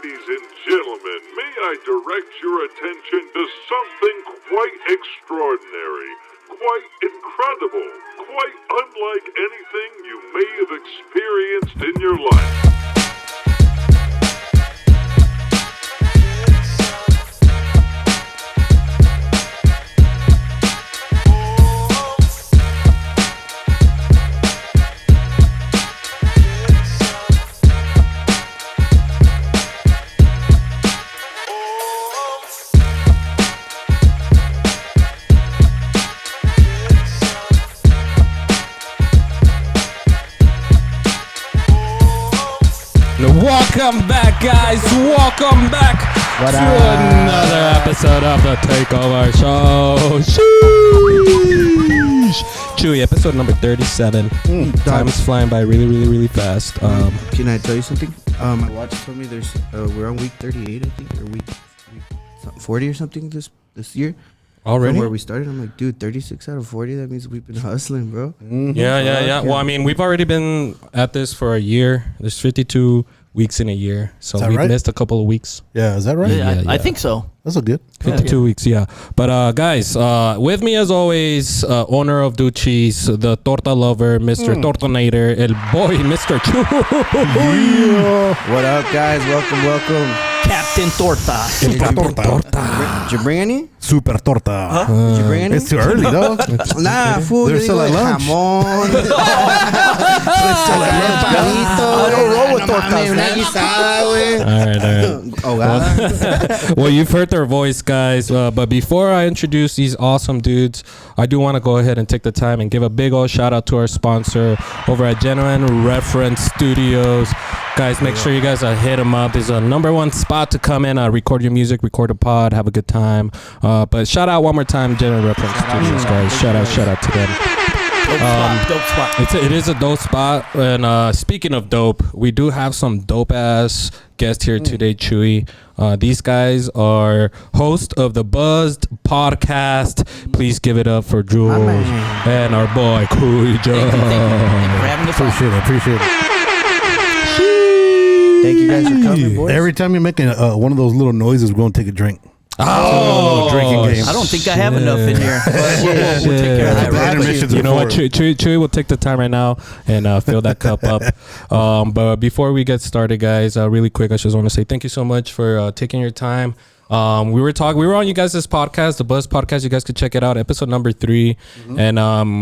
Ladies and gentlemen, may I direct your attention to something quite extraordinary, quite incredible, quite unlike anything you may have experienced in your life. Welcome back, guys. Welcome back to another episode of the Takeover Show. Sheesh. Chewy, episode number 37. Time is flying by really fast. Can I tell you something? My watch told me there's we're on week 38, I think, or week 40 or something this year. Already? From where we started, I'm like, dude, 36 out of 40. That means we've been hustling, bro. Mm-hmm. Yeah. Well, I mean, we've already been at this for a year. There's 52 weeks in a year, so we've missed a couple of weeks. Yeah, is that right? Yeah, I think so. That's a good 52 weeks, yeah. But guys, with me as always, owner of Duchi's, the torta lover, Mr. Tortonator, el boy, Mr. Chuy. What up, guys? Welcome. Captain Torta. Super torta. Did you bring any? Super torta. Did you bring any? It's too early, though. Nah, fool. They're still at lunch. Jamón. I don't roll with tortas, man. All right. Well, you've heard their voice, guys. But before I introduce these awesome dudes, I do want to go ahead and take the time and give a big old shout out to our sponsor over at Genuine Reference Studios. Guys, make sure you guys hit them up. There's a number one spot to come in, record your music, record a pod, have a good time. But shout out one more time, Genuine Reference Studios, guys. Shout out to them. Dope spot. It is a dope spot. And speaking of dope, we do have some dope ass guests here today, Chuy. These guys are host of the Buzzed podcast. Please give it up for Jules and our boy Kujo. Thank you for having us on. Appreciate it. Thank you guys for coming, boys. Every time you're making one of those little noises, we're going to take a drink. Oh, drinking game. I don't think I have enough in here. We'll take care of that. Intermissions You know what? before. Chuy will take the time right now and fill that cup up. But before we get started, guys, really quick, I just want to say thank you so much for taking your time. We were on you guys' podcast, the Buzz podcast. You guys could check it out, episode number 3. And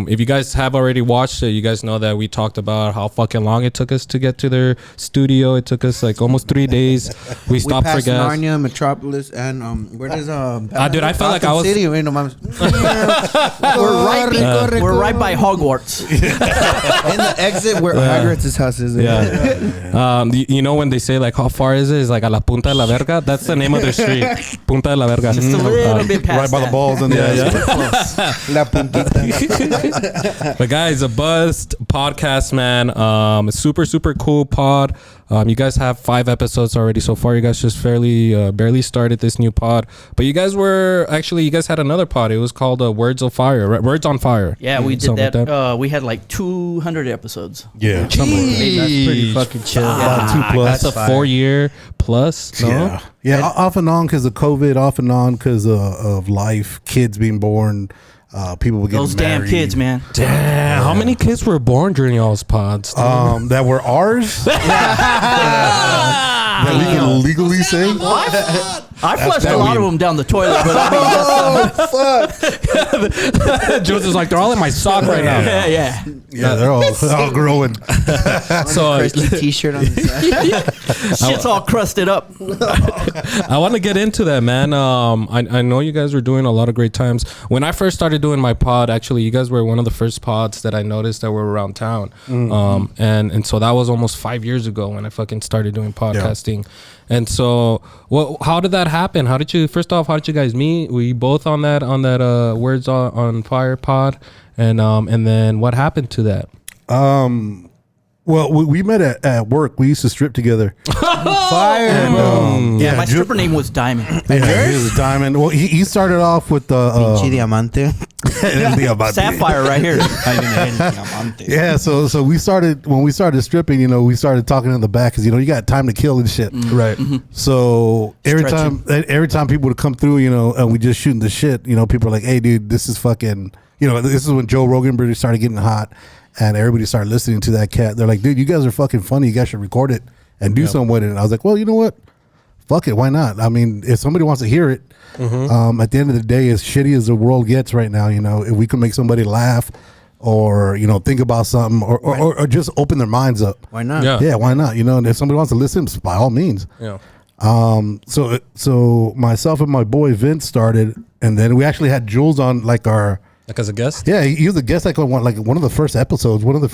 if you guys have already watched it, you guys know that we talked about how fucking long it took us to get to their studio. It took us like almost 3 days. We stopped for gas. Narnia, Metropolis, and where does dude, I felt like I was. City, We're right by Hogwarts. in the exit where Hagrid's house is. Yeah. You know when they say like how far is it? It's like a la punta de la verga. That's the name of their street. Punta de la verga. Just a little bit past Right by the balls and La puntita. But guys, a Buzzed podcast, man. Super cool pod. You guys have 5 episodes already so far. You guys just barely started this new pod. But you guys had another pod. It was called Words on Fire. Yeah, we did that. Like We had like 200 episodes. Yeah. That's pretty fucking chill. About 2 plus. That's a 4-year plus. No? Yeah. Off and on because of COVID. Off and on because of life. Kids being born. People were getting Those damn married. kids, man. Damn. How many kids were born during y'all's pods? That were ours. That we can legally say. I flushed a lot of them down the toilet, but I mean, Jules is like, they're all in my sock right now. yeah. Yeah, they're all growing. So Crusty t-shirt on the side. Shit's all crusted up. I want to get into that, man. I know you guys were doing a lot of great times. When I first started doing my pod, actually, you guys were one of the first pods that I noticed that were around town. And so that was almost 5 years ago when I fucking started doing podcasting. And so, how did that happen? How did you guys meet? Were you both on that Words on Fire pod? And then what happened to that? Well, we met at work. We used to strip together. Fire, And, Yeah, my stripper name was Diamond. Yeah, he was a Diamond. Well, he started off with the Pinche diamante. Sapphire right here. Yeah, so we started when we started stripping. You know, we started talking in the back because you know you got time to kill and shit. Right. So every time people would come through, you know, and we just shooting the shit. You know, people are like, "Hey, dude, this is fucking." You know, this is when Joe Rogan really started getting hot, and everybody started listening to that cat. They're like, "Dude, you guys are fucking funny. You guys should record it and do something with it." And I was like, "Well, you know what? Fuck it, why not? I mean, if somebody wants to hear it, at the end of the day, as shitty as the world gets right now, you know, if we can make somebody laugh or, you know, think about something or just open their minds up. Why not? Yeah, why not? You know, and if somebody wants to listen, by all means. Yeah. So myself and my boy Vince started, and then we actually had Jules on like our... Like as a guest? Yeah, he was a guest like on one of the first episodes, within the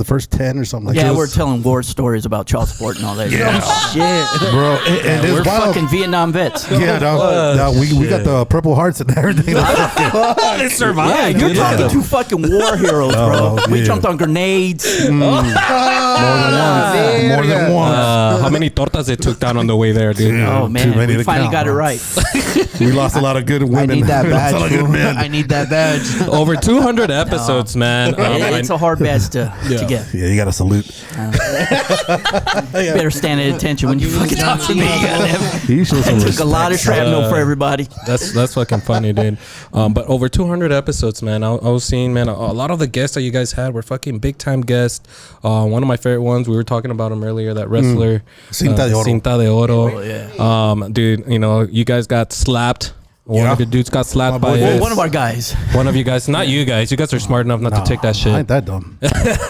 first 10 or something like that. Yeah, we're telling war stories about child support and all that. Yeah. Shit. Bro, and we're it's wild. fucking Vietnam vets. Yeah, no, we got the Purple Hearts and everything. They survived. Yeah, you're talking to fucking war heroes, bro. We yeah. jumped on grenades. More than once. How many tortas they took down on the way there, dude? Yeah. Oh, Too man. many We to finally count, got it bro. right. We lost a lot of good women. I need that We lost a lot of good badge. men. I need that badge. Over 200 episodes, man. It's a hard badge to get. Yeah, you got to salute. Better stand at attention when you fucking talk to me. You show some I took a respect. lot of shrapnel for everybody. That's fucking funny, dude. But over 200 episodes, man. I was seeing, man, a lot of the guests that you guys had were fucking big time guests. One of my favorite ones, we were talking about him earlier, that wrestler, Cinta de Oro. Cinta de Oro. Oh, yeah. Dude, you know, you guys got slapped. One of the dudes got slapped by Well, one of our guys. one of you guys. Not you guys. You guys are smart enough not to take that shit. I ain't that dumb.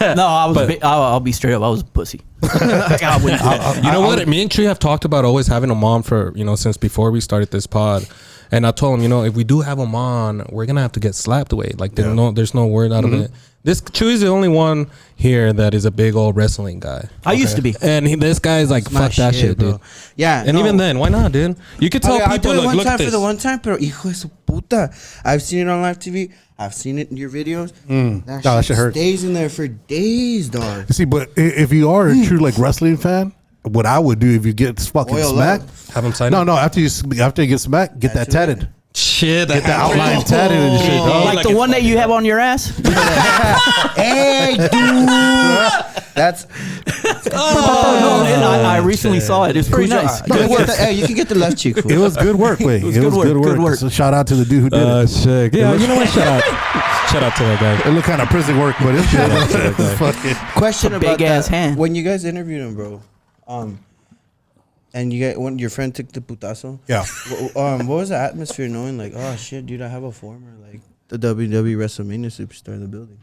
No, I'll be straight up. I was a pussy. I wouldn't do that. You know what? Me and Chuy have talked about always having him on for, you know, since before we started this pod. And I told him, you know, if we do have him on, we're going to have to get slapped away. Like, there's no word out of it. This Chuy's the only one here that is a big old wrestling guy. I used to be. And this guy is like, My fuck that shit, bro. dude. Yeah. And even then, why not, dude? You could tell Okay, I'll people, do it one look time at for this. the one time, pero hijo de su puta. I've seen it on live TV. I've seen it in your videos. That shit hurt. stays in there for days, dog. See, but if you are a true like wrestling fan, what I would do if you get fucking Oil smacked, up. Have him sign no, it? no, after you get smacked, get that Tattoo it. tatted. Shit. Get the outline tatted and shit, dog. Like the one that you have on your ass? Hey, dude. That's Oh, no, man, I recently saw it. It's pretty Kujo, nice. Good work. Hey, you can get the left cheek. Fool. It was good work, wait. It was good work. So shout out to the dude who did it. Shit. Yeah, you know what? Shout out to that guy. It looked kind of prison work, but it's good. Fucking Question a about big-ass that. hand. When you guys interviewed him, bro, and when your friend took the putazo, yeah. what was the atmosphere knowing like, oh shit, dude, I have a former like the WWE WrestleMania superstar in the building?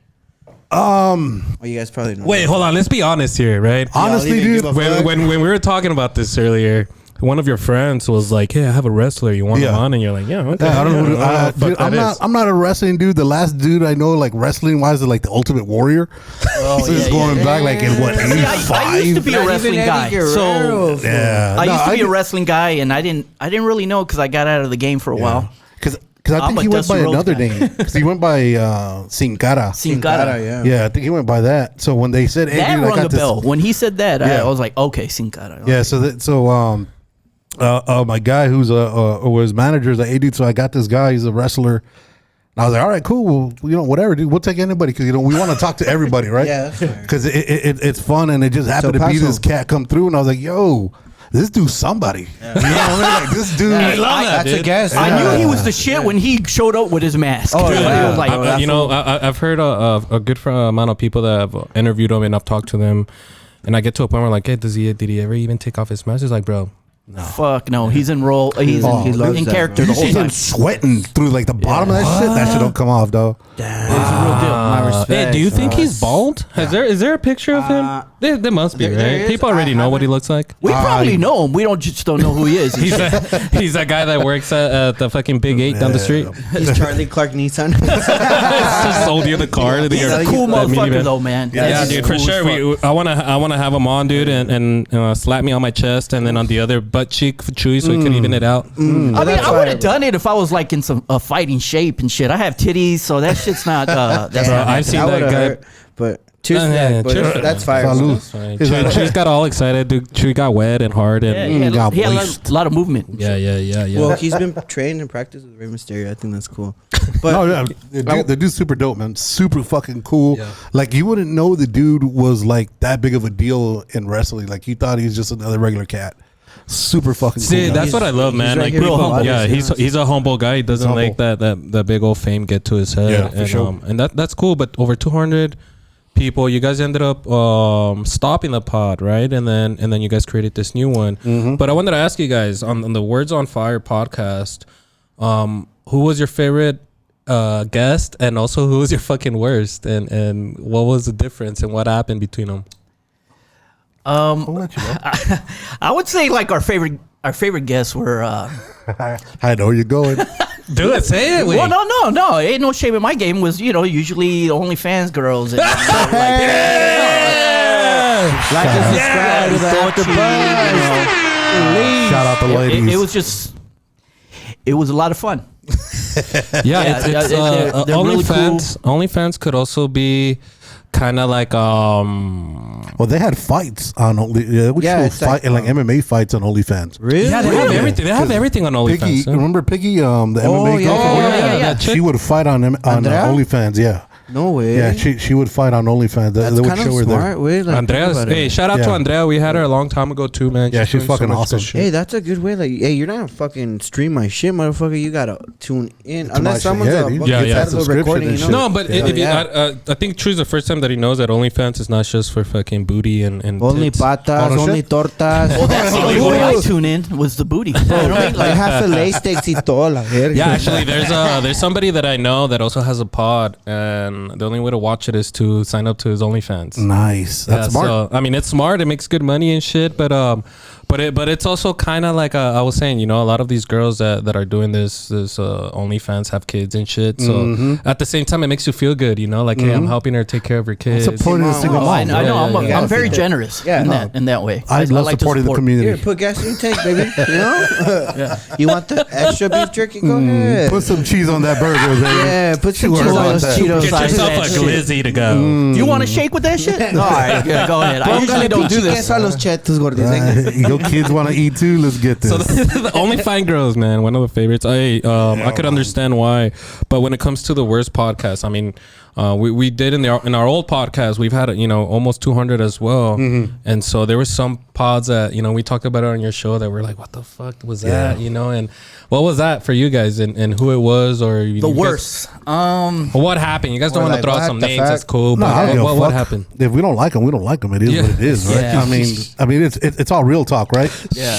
Well, you guys probably know. Wait, hold on. Let's be honest here, right? Honestly, dude, When we were talking about this earlier, one of your friends was like, "Hey, I have a wrestler. You want him on?" And you're like, "Yeah, okay." I don't know. Dude, I'm not a wrestling dude. The last dude I know, like wrestling wise, is like the Ultimate Warrior. So it's going back like in what, I used to 85? be a wrestling guy. So Yeah, I used to be a wrestling guy, and I didn't really know because I got out of the game for a while. Because I I'm think a he went Dusty by Rhodes another guy. name. Because he went by Sin Cara. Sin Cara. yeah. Yeah, I think he went by that. So when they said, "Hey, That dude, I rung got a this," bell. When he said that, I Yeah. was like, okay, Sin Cara. yeah. So my guy who's was manager is like, "Hey, dude, so I got this guy. He's a wrestler." And I was like, "All right, cool. Well, you know, whatever, dude. We'll take anybody because you know we want to talk to everybody, right? Yeah, that's fair. Because it's fun, and it just happened to be Paso. this cat come through, and I was like, "Yo, this dude's somebody." You know what I mean? Like this dude. That's a guess. I knew he was the shit when he showed up with his mask. Oh, Dude, yeah. I was like, you know, I've heard a good amount of people that have interviewed him, and I've talked to them, and I get to a point where I'm like, "Hey, did he ever even take off his mask?" He's like, "Bro, fuck no, he's in role. He's he loves in that, character bro. the whole He's time. been sweating through like the bottom of that shit. That shit don't come off, though. It's a real deal. My respect. Hey, do you think he's bald? Is there a picture of him? There must be, there right? is. People already know what he looks like. We probably know him. We just don't know who he is. He's that guy that works at the fucking Big 8 down the street. He's Charlie Clark Nissan. Just sold you the car. He's a cool motherfucker though, man. Yeah, That's dude, cool for as sure. fuck. I wanna have him on, dude, and slap me on my chest, and then on the other butt cheek for Chuy, so he could even it out. I mean, I would have done it if I was like in some fighting shape and shit. I have titties, so that shit's not. That's Bro, not I've seen That that would've guy. hurt, but Cheers to that, but that's fire. Salud. Chuy got all excited. Dude, Chuy got wet and hard. And He had a lot of movement. Yeah. Well, he's been trained and practiced with Rey Mysterio. I think that's cool. But No, yeah, the dude's super dope, man. Super fucking cool. Yeah. Like, you wouldn't know the dude was like that big of a deal in wrestling. Like, you thought he was just another regular cat. Super fucking cool. See, guy. that's what I love, man. right Like, here people, with the yeah, bodies, he's a humble guy. He doesn't humble. let that big old fame get to his head. Yeah, for and, sure. And that's cool. But over 200 people, you guys ended up stopping the pod, right? And then you guys created this new one. Mm-hmm. But I wanted to ask you guys on the Words on Fire podcast, who was your favorite guest, and also who was your fucking worst, and what was the difference and what happened between them? I'll let you know. I would say like our favorite guests were. I know you're going. Do it, say it. Well, no, ain't no shame in my game. Was usually OnlyFans girls. And, like and subscribe to the After Buzz. Shout out the ladies. It was a lot of fun. Yeah, it's they're really OnlyFans. OnlyFans could also be kind of like Well, they had fights on Only. Yeah, it's like MMA fights on OnlyFans. Really? yeah, they have everything. They have everything on Piggy, OnlyFans. remember Piggy, the MMA yeah, girl? yeah. She would fight on Andrea? OnlyFans. Yeah, No way. yeah. She would fight on OnlyFans. That's They would kind of show her there. smart. Way, like, Andrea's. think about Hey, it. shout out to Yeah. Andrea. We had her a long time ago too, man. Yeah, she's doing so fucking much awesome. good shit. Hey, that's a good way. Like, hey, you're not gonna fucking stream my shit, motherfucker. You gotta tune in my unless shit. someone's Yeah, a dude. fucking Yeah, yeah. federal Subscription recording. and You shit. know? No, but Yeah. I think True's the first time that he knows that OnlyFans is not just for fucking booty and Only tits. patas, Oh, no only shit. tortas. Well, that's the only way I tune in was the booty. You know what I mean? Like half a lace steaks y todo la verga. Yeah, actually, there's somebody that I know that also has a pod, and the only way to watch it is to sign up to his OnlyFans. Nice. That's smart. So, I mean, it's smart. It makes good money and shit. But it's also kind of like I was saying. A lot of these girls that are doing this OnlyFans have kids and shit. So at the same time, it makes you feel good. Like, hey, I'm helping her take care of her kids. Supporting a single No, mom. I know. Yeah, I'm very yeah. generous Yeah, in that way. I love like to supporting the support. community. Here, put gas in your tank, baby. You know? You want the extra beef jerky? Go ahead. Put some cheese on that burger, baby. Yeah, put some She cheese works on like those that. Cheetos. Get Size yourself that a shit. glizzy to go. You want to shake with that shit? All right, yeah, go ahead. I usually don't do this. Queso a los chetos, gorditos. Your kids want to eat too. Let's get this. So the OnlyFans girls, man, one of the favorites. I could understand why, but when it comes to the worst podcast, I mean, we did in our old podcast, we've had almost 200 as well, and so there were some pods that we talked about it on your show that were like, what the fuck was that, and what was that for you guys, and who it was, or The worst. what happened? You guys don't Or want to like, throw out what some the names. fuck? That's cool, No, I but don't give a what fuck. happened? If we don't like them, we don't like them. It is Yeah. what it is, right? Yeah. I mean, it's all real talk, right? Yeah.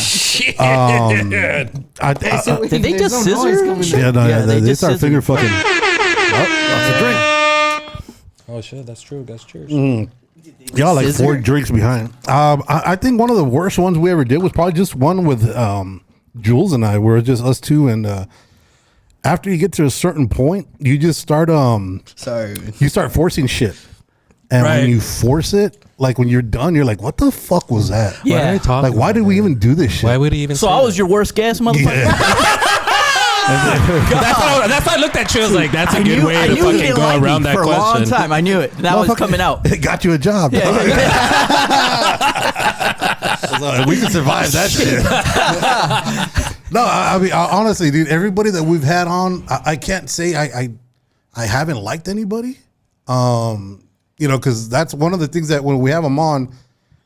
Did they just scissor? Yeah, no, Yeah, they just start scissor. finger fucking. That's a drink. Oh shit, that's true. That's cheers. Y'all like Scissor? 4 drinks behind. I think one of the worst ones we ever did was probably just one with Jules and I, where it's just us two, and after you get to a certain point, you just start Sorry. you start forcing shit, and Right. when you force it, like when you're done, you're like, what the fuck was that? Why are Yeah. they talking Like, why about did we that? even do this shit? Why would he even? So say I that? was your worst guest, motherfucker. That's why I looked at you. I was like, that's a good way I to knew he fucking didn't go like around me that for a long question. time. I knew it. That was Motherfucker, coming out. It got you a job. Yeah, dog. yeah. We can survive that shit. No, I mean, honestly, dude, everybody that we've had on, I can't say I haven't liked anybody. Because that's one of the things that when we have them on,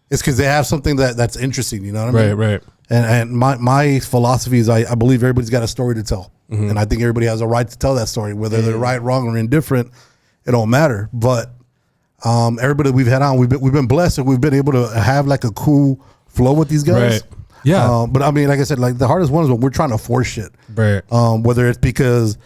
it's because they have something that's interesting. You know what I mean? Right. And my philosophy is I believe everybody's got a story to tell, and I think everybody has a right to tell that story, whether they're right, wrong, or indifferent. It don't matter. But everybody we've had on, we've been blessed, and we've been able to have like a cool flow with these guys. Right. Yeah. But I mean, like I said, like the hardest one is when we're trying to force shit. Right. Whether it's because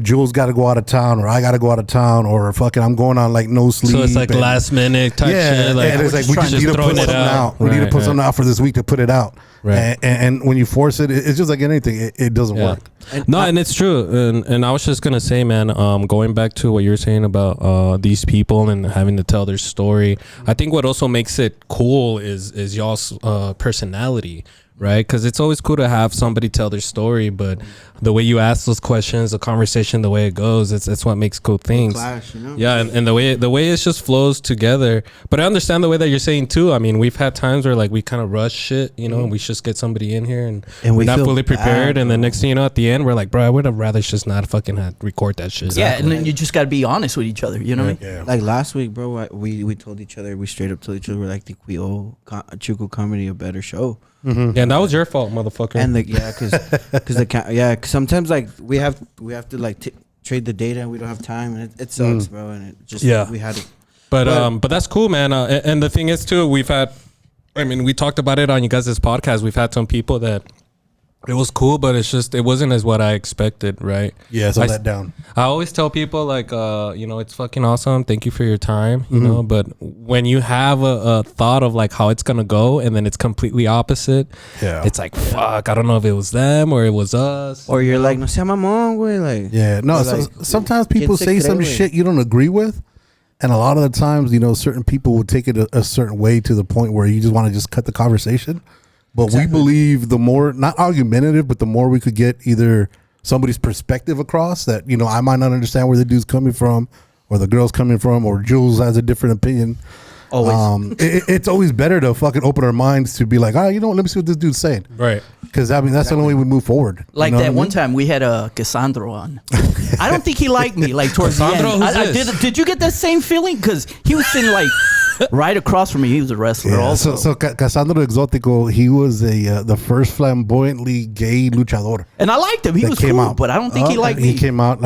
Jules got to go out of town, or I got to go out of town, or fucking I'm going on like no sleep. So it's like and- last minute type yeah, shit. Like, and it's like we just need to put throwing it something out. We need to put something out for this week to put it out. Right. And when you force it, it's just like anything. It doesn't work. And it's true. And I was just gonna say, man, going back to what you were saying about these people and having to tell their story, I think what also makes it cool is y'all's personality, right? Because it's always cool to have somebody tell their story, but the way you ask those questions, the conversation, the way it goes, it's what makes cool things. Clash, you know? Yeah, and the way it just flows together. But I understand the way that you're saying too. I mean, we've had times where like we kind of rush shit, you know, and we just get somebody in here and we're not fully prepared, and the next thing you know, at the end, we're like, bro, I would have rather just not fucking had record that shit. Yeah, and then you just got to be honest with each other. You know what I mean? Yeah. Like last week, bro, we told each other, we straight up told each other, we're like, think we owe Chuco Comedy a better show. Yeah, and that was your fault, motherfucker. And cause sometimes like we have to like trade the data and we don't have time, and it sucks, bro. And it just we had to. But that's cool, man. And the thing is too, we talked about it on you guys' podcast. We've had some people that it was cool, but it wasn't as what I expected, right? Yeah, it's all let down. I always tell people like, it's fucking awesome. Thank you for your time, you know. But when you have a thought of like how it's gonna go, and then it's completely opposite, it's like fuck. I don't know if it was them or it was us, or you're like, no sea mamón, güey, like. Yeah, no. Like, sometimes people say some shit you don't agree with, and a lot of the times, you know, certain people will take it a certain way to the point where you just want to just cut the conversation. But we believe the more, not argumentative, but the more we could get either somebody's perspective across that, you know, I might not understand where the dude's coming from or the girl's coming from or Jules has a different opinion. Always. It's always better to fucking open our minds to be like, you know what, let me see what this dude's saying. Right. Because, I mean, that's the only way we move forward. Like you know that one I mean? time we had Cassandro on. I don't think he liked me, like towards Cassandro, the end. Did you get that same feeling? Because he was sitting like right across from me. He was a wrestler also. So Cassandro Exotico, he was the first flamboyantly gay luchador. And I liked him. He was cool, but I don't think he liked me. He came out,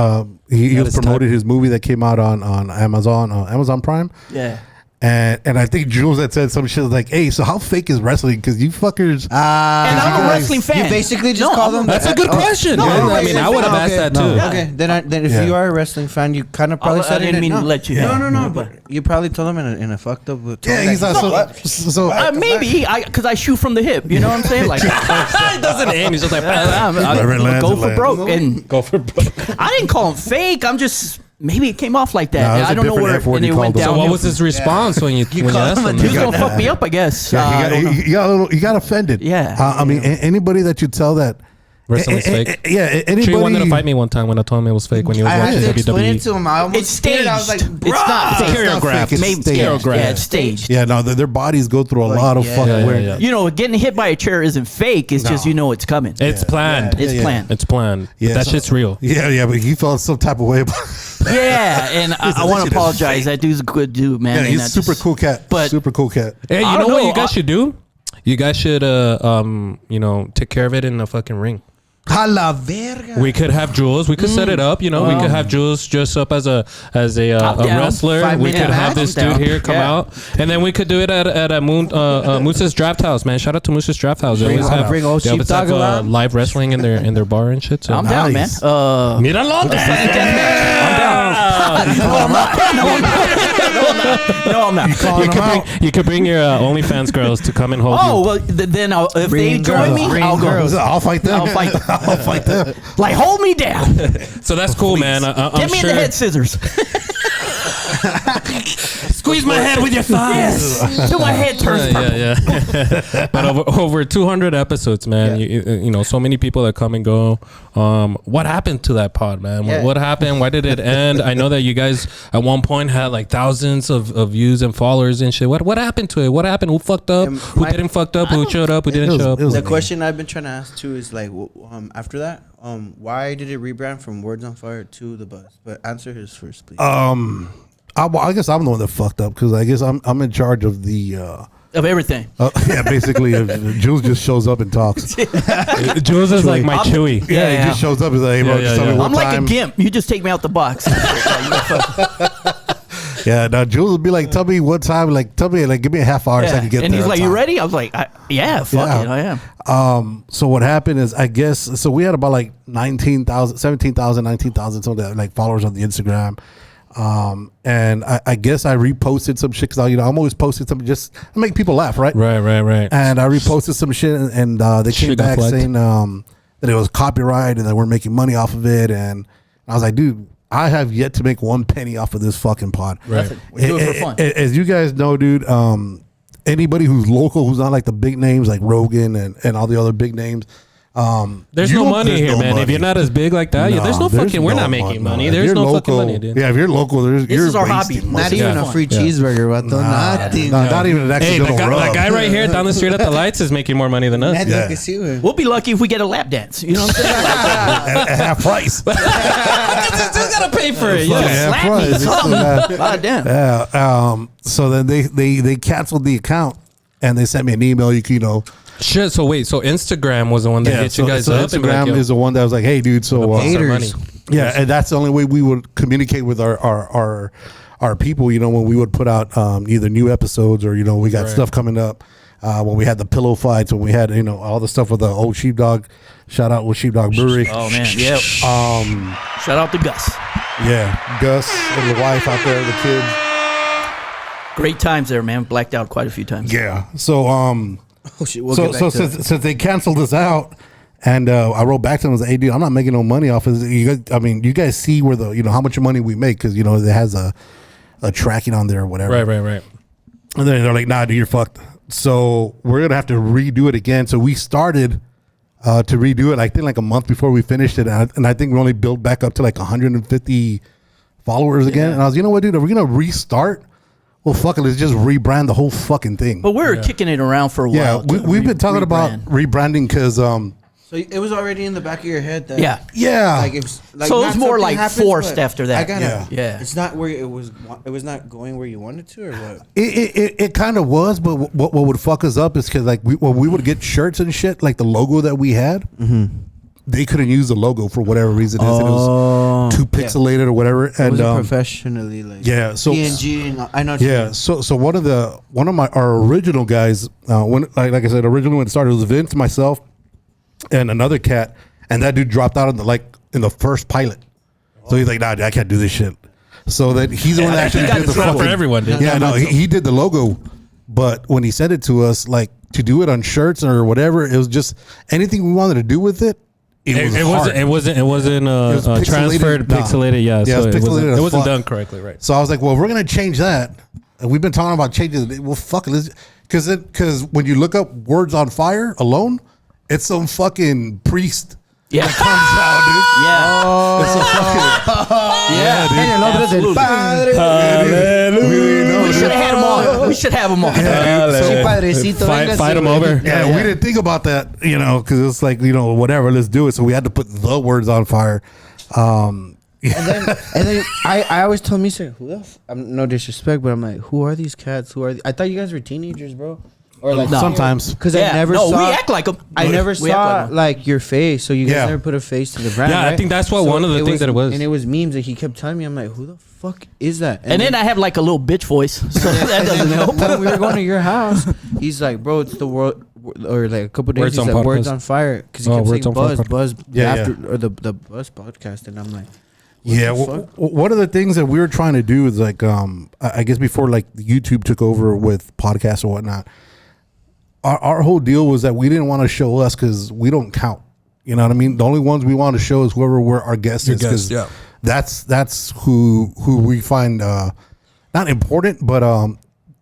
he was promoted his movie that came out on Amazon Prime. Yeah. And I think Jules had said some shit like, "Hey, so how fake is wrestling? Because you fuckers." And I'm a wrestling fan. You basically just call them. That's a good question. I mean, I would have asked that too. Okay, then if you are a wrestling fan, you kind of probably said I didn't mean to let you. No, but you probably told them in a fucked up tone. Yeah, he's not so. Maybe because I shoot from the hip. You know what I'm saying? Like it doesn't end. He's just like, go for broke. And go for broke. I didn't call him fake. I'm just. Maybe it came off like that. No, I don't know where and it went down. So what was his response when you asked him? He was gonna fuck me up, I guess. You got offended. Yeah. I mean, anybody that you tell that wrestling's fake. Yeah, anybody. Chuy wanted to fight me one time when I told him it was fake when he was watching WWE. To him. I almost It's staged. I was like, It's not fake. choreographed. It's staged. Yeah, it's staged. Yeah, no, their bodies go through a lot of fucking weird. You know, getting hit by a chair isn't fake. It's just it's coming. It's planned. It's planned. It's planned. Yeah, That shit's real. Yeah, but he felt some type of way about it. Yeah, and I want to apologize. That dude's a good dude, man. Yeah, he's a super cool cat. Super cool cat. Hey, you know what you guys should do? You guys should, take care of it in the fucking ring. A la verga. We could have Jules. We could set it up. You know, we could have Jules dress up as a wrestler. We could have this dude here come out, and then we could do it at a Moose's Draft House. Man, shout out to Moose's Draft House. They always have live wrestling in their bar and shit. So. I'm down, man. Míralo. I'm down. No, I'm not. You could bring your OnlyFans girls to come and hold you. Oh, well, then if they join me, I'll go. I'll fight them. I'll fight them. Like, hold me down. So that's cool, man. Get me in the head scissors. Squeeze my head with your thighs. Till my head turns purple. Yeah. But over 200 episodes, man. You know, so many people that come and go. What happened to that pod, man? What happened? Why did it end? I know that you guys at one point had like thousands of views and followers and shit. What happened to it? What happened? Who fucked up? Who didn't fucked up? Who showed up? Who didn't show up? The question I've been trying to ask too is like, after that, why did it rebrand from Words on Fire to The Buzz? But answer his first, please. I guess I'm the one that fucked up because I guess I'm in charge of the of everything. Yeah, basically, Jules just shows up and talks. Jules is like my Chewy. Yeah, he just shows up and says, "Hey, bro, just tell me what I'm time." like a gimp. You just take me out the box. Yeah, now Jules would be like, "Tell me what time. Like, tell me, like, give me a half hour so I can get and there." And he's like, time. "You ready?" I was like, "Yeah, fuck it, I am." So what happened is, I guess, so we had about like 19,000, 17,000, 19,000, something like that, like followers on the Instagram. And I guess I reposted some shit because I'm always posting something just to make people laugh, right? Right. And I reposted some shit, and they came back saying that it was copyright and that we're making money off of it. And I was like, dude, I have yet to make one penny off of this fucking pod. Right. We do it for fun. As you guys know, dude, anybody who's local, who's not like the big names like Rogan and all the other big names. There's no money here, man. If you're not as big like that, there's no fucking. We're not making money. There's no fucking money, dude. Yeah, if you're local, This is our hobby. Not even a free cheeseburger, vato. Nothing. Not even an Hey, accidental that guy right here down the street at the lights is making more money than us. We'll be lucky if we get a lap dance. You know what I'm saying? at half price. Still gotta pay for it. Yeah, Slap me, something. God damn. Yeah. So then they canceled the account and they sent me an email. Shit. So wait. So Instagram was the one that hit you guys up. Instagram is the one that was like, hey, dude. So haters. Yeah, and that's the only way we would communicate with our people. When we would put out either new episodes or we got stuff coming up. When we had the pillow fights, when we had all the stuff with the old Sheepdog. Shout out with Sheepdog Brewery. Oh man, yeah. Shout out to Gus. Yeah, Gus and the wife out there, the kids. Great times there, man. Blacked out quite a few times. Yeah. So Oh shit. We'll get back to since they canceled us out, and I wrote back to them and was like, hey, dude, I'm not making no money off of this. You guys see where the how much money we make because it has a tracking on there or whatever. Right. And then they're like, nah, dude, you're fucked. So we're gonna have to redo it again. So we started to redo it. I think like a month before we finished it, and I think we only built back up to like 150 followers again. And I was, you know what, dude, are we gonna restart? Well, fuck it, let's just rebrand the whole fucking thing. But we're kicking it around for a while. Yeah, we've been talking about rebranding because So it was already in the back of your head that yeah. Like if So it was more like forced after that. I gotta, Yeah. It's not where it was not going where you wanted to, or what? It kind of was, but what would fuck us up is because like when we would get shirts and shit, like the logo that we had, they couldn't use the logo for whatever reason. It was too pixelated or whatever. It and wasn't professionally like so PNG. And I know. So one of our original guys, when like I said, originally when it started, it was Vince, myself, and another cat, and that dude dropped out in the first pilot. So he's like, nah, dude, I can't do this shit. So that he's the one that actually did the fucking for everyone, dude. Yeah, no, he did the logo, but when he sent it to us, like to do it on shirts or whatever, it was just anything we wanted to do with it. It wasn't transferred, pixelated. Yeah, so it wasn't done correctly, right? So I was like, well, we're gonna change that, and we've been talking about changing it. Well, fuck it, because when you look up Words on Fire alone, it's some fucking priest. Yeah. That comes out, dude. Yeah. Oh. It's so fucking Dude. We should have had them on. We should have them on. Fight them over. Yeah, we didn't think about that, because it's like, whatever, let's do it. So we had to put the Words on Fire. And then I always told Misa, who the I'm no disrespect, but I'm like, who are these cats? Who are I thought you guys were teenagers, bro. Or like sometimes, because I never saw. We act like them. I never saw like your face, so you guys never put a face to the brand. Yeah, right? I think that's what one of the things that it was, and it was memes that he kept telling me. I'm like, who the fuck is that? And then I have like a little bitch voice, so that doesn't help. When we were going to your house, he's like, bro, it's the world, or like a couple days, he's like, Words on Fire, because he kept saying Buzz, or the Buzz podcast, and I'm like. Yeah, one of the things that we were trying to do is like, I guess before like YouTube took over with podcasts or whatnot, our whole deal was that we didn't want to show us because we don't count. You know what I mean? The only ones we want to show is whoever our guest is, because that's who we find not important, but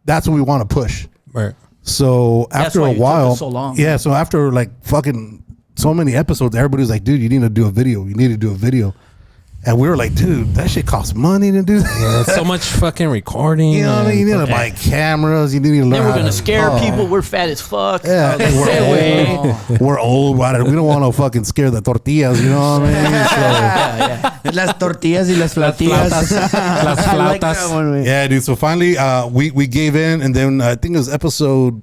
that's what we want to push. Right. So after a while, so long. So after like fucking so many episodes, everybody was like, dude, you need to do a video. You need to do a video. And we were like, dude, that shit costs money to do that. Yeah, so much fucking recording. You know what I mean? You need to buy cameras. You need to learn. Then we're going to scare people. We're fat as fuck. Yeah, we're old. We don't want to fucking scare the tortillas. You know what I mean? So, Las tortillas y las flautas. Las flautas. Yeah, dude. So finally, we gave in. And then I think it was episode,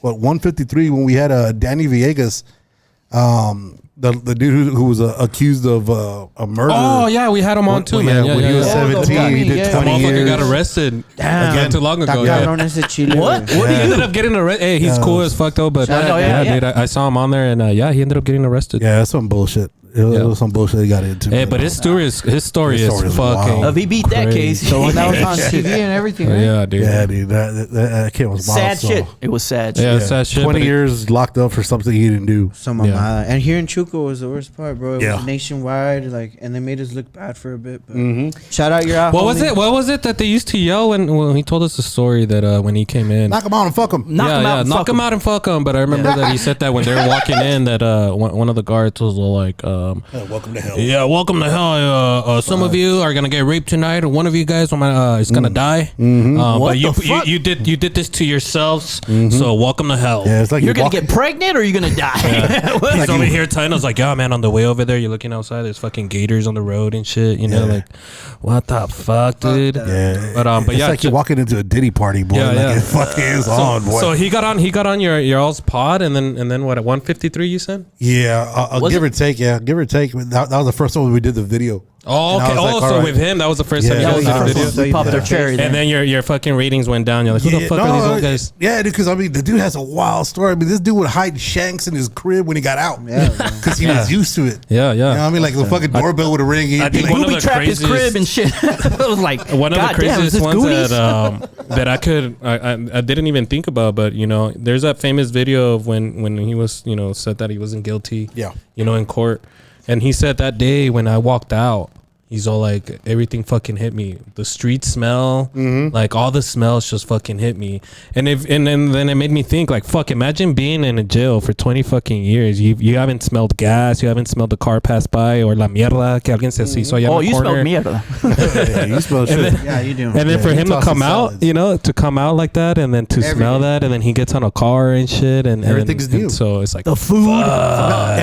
153 when we had Danny Villegas. The dude who was accused of a murder. Oh yeah, we had him on too, man. When he was 17, he did 20 years. He got arrested again too long ago. What? He ended up getting arrested. Hey, he's cool as fuck though, but dude, I saw him on there, and he ended up getting arrested. Yeah, that's some bullshit. It was some bullshit he got into. Hey, but his story is fucking. If he beat that case, So when that was on TV and everything, right? Yeah, dude. Yeah, dude. That kid was wild. sad shit. It was sad shit. Yeah, sad shit. 20 years locked up for something he didn't do. And here in Chuco was the worst part, bro. It Yeah. was nationwide, like, and they made us look bad for a bit. But shout out your out. What was it that they used to yell when he told us the story that when he came in? Knock him out and fuck him. Knock him out and fuck him. But I remember that he said that when they were walking in, that one of the guards was like, welcome to hell. yeah, welcome to hell. Some of you are gonna get raped tonight, or one of you guys is gonna die. But you did this to yourselves, so welcome to hell. Yeah, it's like You're gonna get pregnant or you're gonna die. He's over here telling us like, yeah, man, on the way over there, you're looking outside, there's fucking gators on the road and shit. You know, like, what the fuck, dude? Yeah, but it's yeah, like you're walking into a Diddy party, boy. It fucking is on, boy. So he got on your all's pod, and then what, at 153 you said? Yeah, give or take. Yeah, give or take. That was the first time we did the video. Oh, okay. So with him, that was the first time you guys did the video. So you popped their cherry. And then your fucking ratings went down. You're like, who the fuck are these old guys? Yeah, because I mean, the dude has a wild story. I mean, this dude would hide shanks in his crib when he got out. Yeah, because he was used to it. Yeah. You know what I mean? Like the fucking doorbell would ring. I think Booby trapped his crib and shit. It was like one of the craziest ones Goonies? that I didn't even think about. But you know, there's that famous video of when he was, you know, said that he wasn't guilty. Yeah. You know, in court, and he said that day when I walked out, he's all like, everything fucking hit me. The street smell, like all the smells just fucking hit me. And then it made me think, like, fuck, imagine being in a jail for 20 fucking years. You haven't smelled gas, you haven't smelled the car pass by, or la mierda que alguien se hizo allá en the corner. You smelled mierda. Yeah, you smell shit. Yeah, you do. And then for him to come out, salads. you know, to come out like that, and then to smell that, and then he gets on a car and shit, and Everything's new. So it's like The food.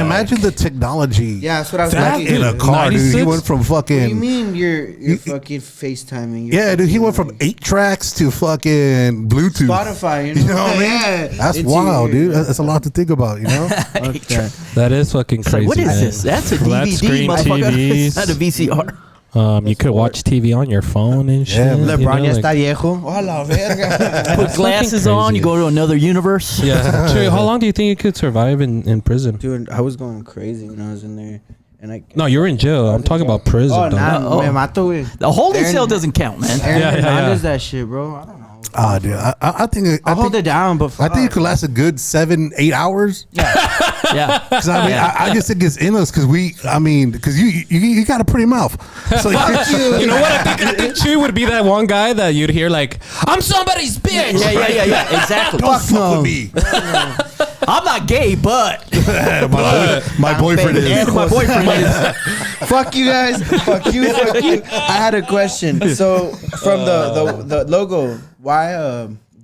Imagine the technology. Yeah, that's what I was That thinking. In a car, dude. He 96? went from fucking. What do you mean you're fucking FaceTiming? Yeah, dude. He went from 8 tracks to fucking Bluetooth. Spotify. You know what I mean? Yeah. That's wild, dude. That's a lot to think about. You know. that is fucking It's crazy. like, what is man. this? That's a Flat DVD, screen motherfucker. TVs. It's not a VCR. You could watch TV on your phone and shit. Yeah, LeBron ya you know, está viejo. Oh, la verga. Put glasses on, you go to another universe. Yeah. Chuy, how long do you think you could survive in prison? Dude, I was going crazy when I was in there. And No, you're in jail. I'm talking about prison. Oh, dog. nah, me mato, güey. The holding Aaron- cell doesn't count, man. Aaron Yeah. Hernandez that shit, bro. I don't know. Dude. I think. I'll hold it down, but I think it could last a good 7-8 hours. Yeah. Because I mean, I just think it's in us because you got a pretty mouth. So You know what? I think Chuy would be that one guy that you'd hear like, I'm somebody's bitch. Yeah. Exactly. don't fuck with me. I'm not gay, but My boyfriend is. my boyfriend is. fuck you guys. Fuck you. I had a question. So from the logo, why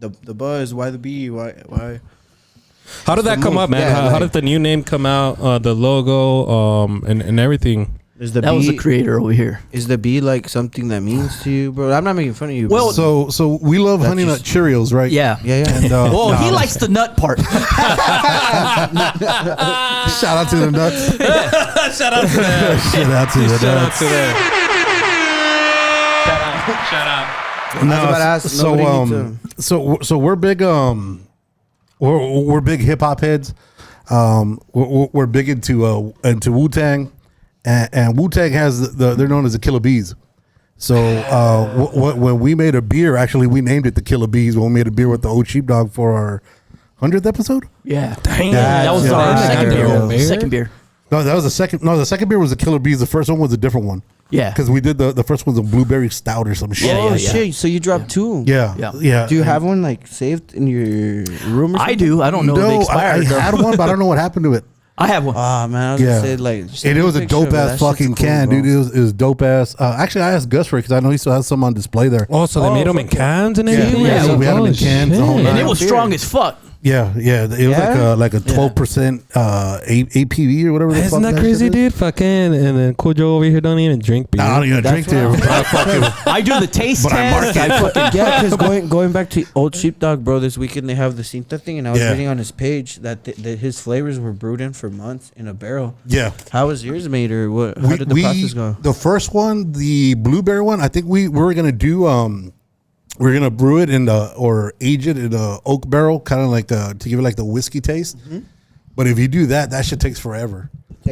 the buzz? Why the B? Why? How did that come up, man? Yeah, How did the new name come out? The logo, and everything. Is the That B, was the creator over here. Is the B like something that means to you, bro? I'm not making fun of you. Well, So we love Honey Nut Cheerios, right? Yeah. yeah. And, Well, he likes the nut part. shout out to the nuts. Shout out to them. Shout out to the Shout out nuts. to them. Shout out. I was about to ask, nobody needs So we're big we're big hip hop heads. We're big into Wu-Tang, and Wu-Tang has they're known as the Killer Bees. So when we made a beer, actually we named it the Killer Bees when we made a beer with the Old Sheepdog for our 100th episode. Yeah. Damn. That was our Yeah. second Yeah. beer. Second beer. No, that was the second. No, the second beer was the Killer Bees. The first one was a different one. Yeah. Because we did the first one's a blueberry stout or some shit. Yeah, Oh yeah. shit! So you dropped two. Yeah. Do you have one like saved in your room? Or I something? do. I don't know if they No, I expired. had one, but I don't know what happened to it. I have one. Ah man, I was Yeah. gonna say like. just And take it was a picture of dope it. ass That shit's fucking cool, can, bro. dude. It was dope ass. Actually, I asked Gus for it because I know he still has some on display there. Oh, so they made them in cans and everything? Yeah, so we had them in cans the whole shit. night. And it was beer. strong as fuck. Yeah. It was Yeah? like a 12% APV or whatever. the Isn't fuck that crazy, shit is. dude? Fucking, and then Kujo over here don't even drink beer. I don't even drink to it. I do the taste But I test. mark I fucking Yeah, because going back to Old Sheepdog, bro, this weekend they have the Cinta thing, and I was Yeah. reading on his page that his flavors were brewed in for months in a barrel. Yeah. How was yours made, or what? How did the process go? The first one, the blueberry one, I think we were gonna do we're gonna brew it or age it in a oak barrel, kind of like to give it like the whiskey taste. But if you do that, that shit takes forever.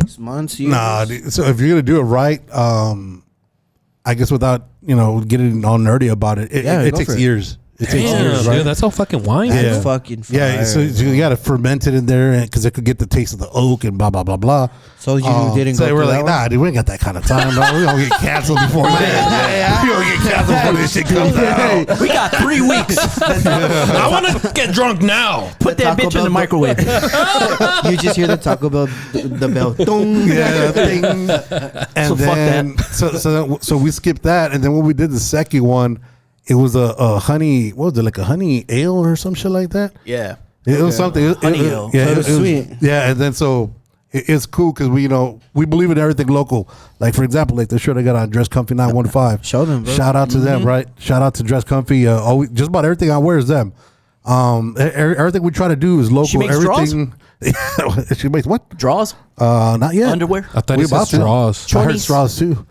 6 months. Years? Nah, dude, so if you're gonna do it right, I guess without getting all nerdy about it, it takes years. It takes years, right? Dude, that's all fucking wine. That's fucking fire. Yeah, so you got to ferment it in there because it could get the taste of the oak and blah blah blah blah. So you didn't. So we're like, nah, dude, we ain't got that kind of time, bro. We gonna get canceled before that. We gonna get canceled before this shit comes out. We got 3 weeks. I want to get drunk now. Put that bitch in the microwave. You just hear the Taco Bell, the bell, dong, ding. And So fuck then, so we skipped that, and then when we did the second one, it was a honey. What was it, like a honey ale or some shit like that? Yeah. It was something. Honey ale. Yeah, it was sweet. Yeah, and then so it's cool because we believe in everything local. Like for example, like the shirt I got on Dress Comfy 915. Show them, bro. Shout out to them, right? Shout out to Dress Comfy. Just about everything I wear is them. Everything we try to do is local. She makes everything. She makes what? Draws? Not yet. Underwear? I thought he said straws. I heard straws too.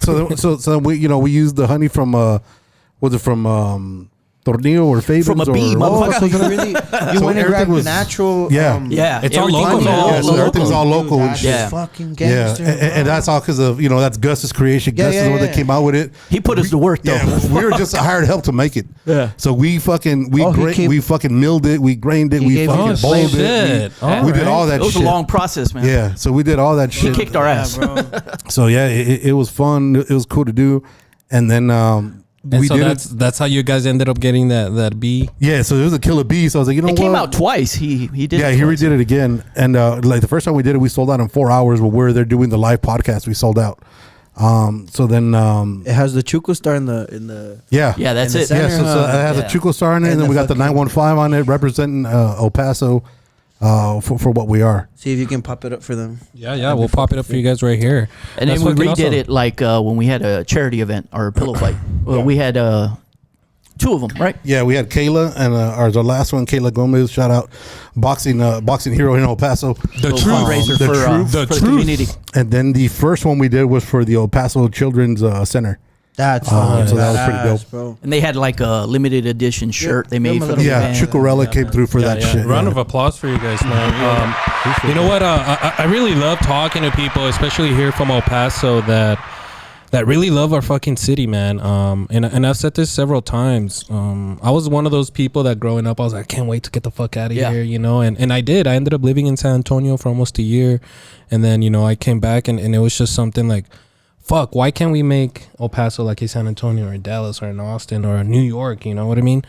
So we use the honey from was it from Tornillo or Fabens From a bee, motherfucker. You went and grabbed natural. Yeah. It's all Everything's local, man. all Yeah, so everything's all local and That's shit. Yeah. fucking Yeah, gangster. and that's all because of that's Gus's creation. Gus is the one that came out with it. He put us to work, though. Yeah, we were just hired help to make it. Yeah. So we fucking milled it, we grained it, He we gave fucking you the boiled shit. it. We did all that It was shit. a long process, man. Yeah, so we did all that He shit. kicked our ass. So yeah, it was fun. It was cool to do, and then And we so did that's how you guys ended up getting that bee. Yeah, so it was a killer bee. So I was like, It what? came out twice. He did. Yeah, it he twice. redid it again, and like the first time we did it, we sold out in 4 hours. But we're there doing the live podcast, we sold out. So then It has the Chuco star in the. yeah, Yeah, that's In the it. center. yeah. So it has a Yeah. Chuco star in it, and then we got the 915 on it, representing El Paso for what we are. See if you can pop it up for them. Yeah, we'll pop it up for you guys right here. And then That's we fucking redid awesome. it like when we had a charity event or a pillow fight. Well, we had 2 of them, right? Yeah, we had Kayla and our last one, Kayla Gomez. Shout out, boxing hero in El Paso. The Little truth. fundraiser The for, truth. for the community. And then the first one we did was for the El Paso Children's Center. That's so that was pretty dope. bro. And they had like a limited edition shirt they made them a for the little- Yeah, event. Chucarella came through for that shit. Round yeah. of applause for you guys, man. You know what? I really love talking to people, especially here from El Paso, that really love our fucking city, man. And I've said this several times. I was one of those people that growing up, I was like, I can't wait to get the fuck out of here, And I did. I ended up living in San Antonio for almost a year, and then I came back, and it was just something like, fuck, why can't we make El Paso like a San Antonio or Dallas or in Austin or New York? You know what I mean?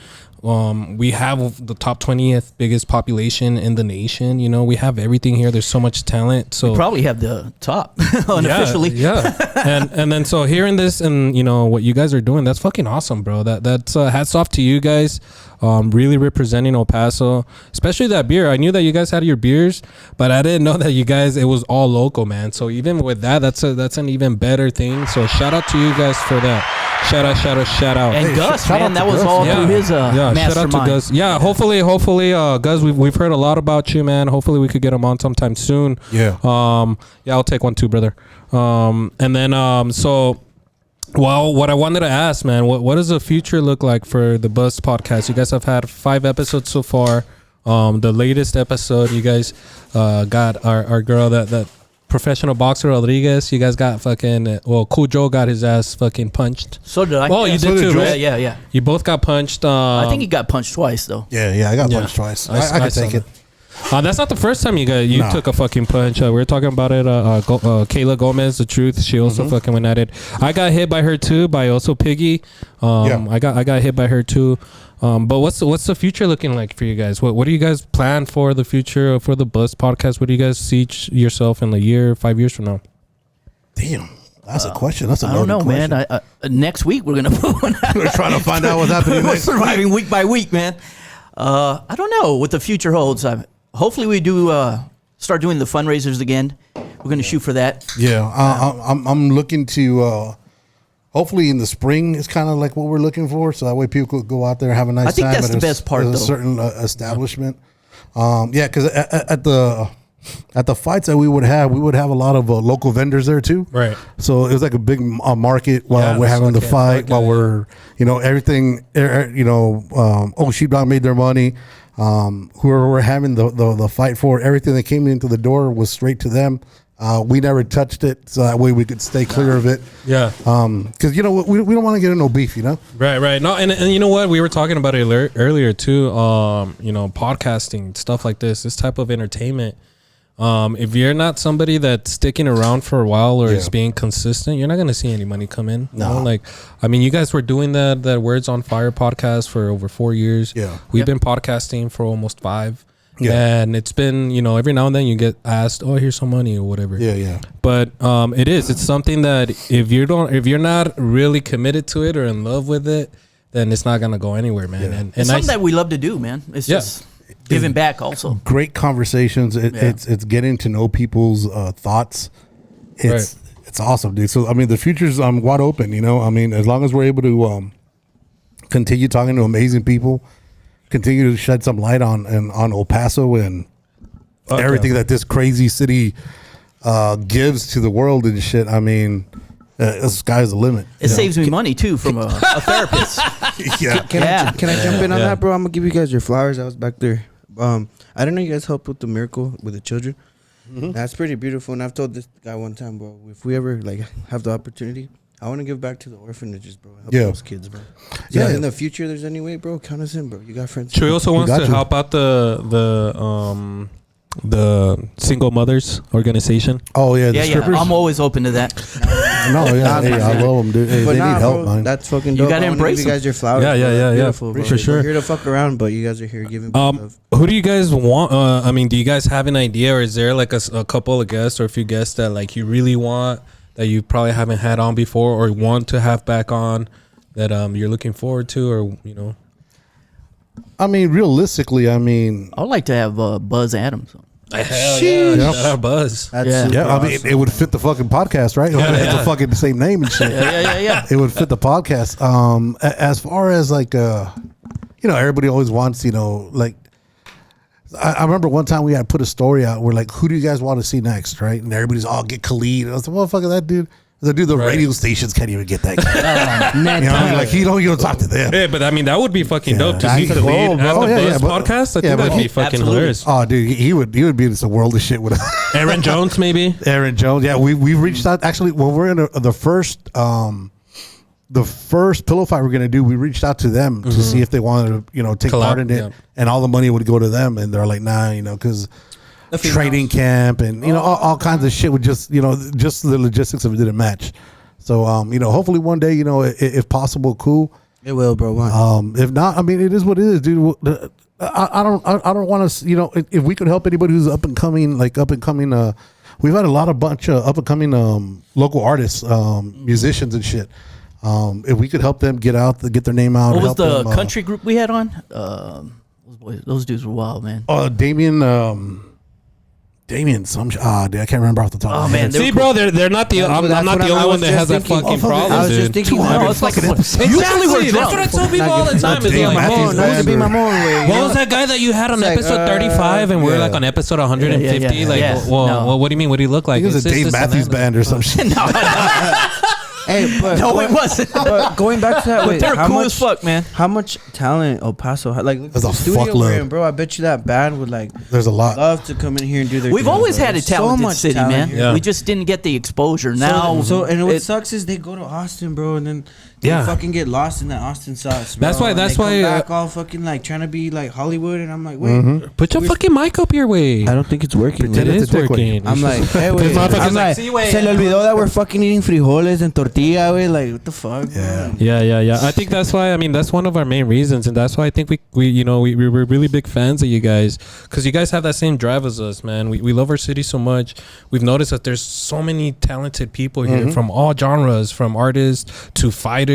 We have the top 20th biggest population in the nation. We have everything here. There's so much talent. So Probably have the top unofficially. Yeah. and then so hearing this and what you guys are doing, that's fucking awesome, bro. That's hats off to you guys. Really representing El Paso, especially that beer. I knew that you guys had your beers, but I didn't know that you guys, it was all local, man. So even with that, that's an even better thing. So shout out to you guys for that. Shout out. And Hey, Gus, shout man, out that to was Gus. all Yeah. through his Shout out to mastermind. Gus. Yeah, hopefully, Gus, we've heard a lot about you, man. Hopefully we could get him on sometime soon. Yeah. Yeah, I'll take one too, brother. And then so. Well, what I wanted to ask, man, what does the future look like for the Buzz podcast? You guys have had 5 episodes so far. The latest episode, you guys got our girl, that professional boxer Rodriguez. You guys got fucking, Kujo got his ass fucking punched. So did I. Oh, you so did did too, Jules. right? Yeah. You both got punched. I think he got punched twice, though. Yeah, I got Yeah. punched twice. I I can saw take it. that. That's not the first time you No. took a fucking punch. We were talking about it. Kayla Gomez, the truth. She also fucking went at it. I got hit by her too, by also Piggy. Yeah. I got hit by her too. But what's the future looking like for you guys? What do you guys plan for the future for the Buzz podcast? What do you guys see yourself in a year, 5 years from now? Damn, that's a question. That's a I don't know, question. man. Next week we're gonna put one out. We're trying to find out what's happening We're next. surviving week by week, man. I don't know what the future holds. Hopefully we do start doing the fundraisers again. We're gonna shoot for that. Yeah, I'm looking to. Hopefully in the spring is kind of like what we're looking for, so that way people could go out there and have a nice time. I think that's the best part, at a though. certain establishment. Yeah, because at the fights that we would have a lot of local vendors there too. Right. So it was like a big market while we're having the fight, while we're everything. Sheepdog made their money. who were having the fight for it. Everything that came into the door was straight to them. We never touched it, so that way we could stay clear of it. Yeah. Because, you know, we don't want to get into no beef, you know? Right. No, and you know what? We were talking about it earlier, too. You know, podcasting, stuff like this type of entertainment. If you're not somebody that's sticking around for a while or is being consistent, you're not going to see any money come in. No. You know? Like, I mean, you guys were doing that Words on Fire podcast for over 4 years. Yeah. We've been podcasting for almost 5. Yeah. And it's been, you know, every now and then you get asked, oh, here's some money or whatever. Yeah. But it's something that if you're not really committed to it or in love with it, then it's not going to go anywhere, man. Yeah. And it's something that we love to do, man. It's just giving back also. Great conversations. It's getting to know people's thoughts. It's awesome, dude. So, I mean, the future's wide open, you know? I mean, as long as we're able to continue talking to amazing people, continue to shed some light on El Paso and everything that this crazy city gives to the world and shit. I mean, the sky's the limit. It saves me money too from a therapist. Can I jump in on that, bro? I'm gonna give you guys your flowers. I was back there. I didn't know you guys helped with the miracle with the children. Mm-hmm. That's pretty beautiful. And I've told this guy one time, bro, if we ever like have the opportunity, I want to give back to the orphanages, bro. Help those kids, bro. Yeah. In the future, there's any way, bro. Count us in, bro. You got friends. Chuy also wants to help out the single mothers organization. Oh yeah, the strippers. I'm always open to that. I love them, dude. Hey, they need help, man. That's fucking dope. You gotta embrace you guys your flowers. Yeah. Beautiful, bro. For sure. We're here to fuck around, but you guys are here giving love. Who do you guys want? I mean, do you guys have an idea, or is there like a couple of guests or a few guests that like you really want that you probably haven't had on before or want to have back on that you're looking forward to, or you know? I mean, realistically, I mean, I would like to have Buzz Adams. Hell yeah, Buzz. I mean, it would fit the fucking podcast, right? It's a fucking same name and shit. Yeah. It would fit the podcast. As far as like, you know, everybody always wants, you know, like, I remember one time we had put a story out. We're like, who do you guys want to see next, right? And everybody's all get Khalid. And I was like, motherfucker, that dude. The radio stations can't even get that guy. You know, like you don't talk to them. Yeah, but I mean that would be fucking dope to see Khalid at the Buzz podcast. I think that'd be fucking hilarious. Oh, dude, he would be in some world of shit with us. Aaron Jones, maybe. Aaron Jones, yeah. We reached out actually when we're in the first pillow fight we're gonna do. We reached out to them to see if they wanted to, you know, take part in it, and all the money would go to them, and they're like, nah, you know, because training camp and you know all kinds of shit would just, you know, just the logistics of it didn't match. So you know, hopefully one day, you know, if possible, cool. It will, bro. If not, I mean, it is what it is, dude. I don't want to, you know, if we could help anybody who's up and coming. We've had a bunch of up and coming local artists, musicians and shit. If we could help them get their name out. What was the country group we had on? Those dudes were wild, man. Damien, dude, I can't remember off the top. Oh man, see, bro, they're not the. I'm not the only one that has that fucking problem, I was dude. just thinking, it's like Exactly, that's what I tell people all the time. What was that guy that you had on episode 35 and we're like on episode 150? Like, well, what do you mean? What do you look like? It was a Dave Matthews Band or some shit. Hey, but no, it wasn't. But going back to that, but they're cool as fuck, man. How much talent El Paso had? Like, there's the studio we're in, bro. I bet you that band would like. There's a lot. Love to come in here and do their. We've always had a talented city, man. Yeah. We just didn't get the exposure. Now, and what sucks is they go to Austin, bro, and then they fucking get lost in that Austin sauce. Bro. That's why. Come back all fucking like trying to be like Hollywood, and I'm like, wait, put your fucking mic up your way. I don't think it's working. It is working. I'm like, hey, wait. I'm like, se le olvidó that we're fucking eating frijoles and tortilla, güey. Like, what the fuck? Yeah. I think that's why. I mean, that's one of our main reasons, and that's why I think we were really big fans of you guys, because you guys have that same drive as us, man. We love our city so much. We've noticed that there's so many talented people here from all genres, from artists to fighters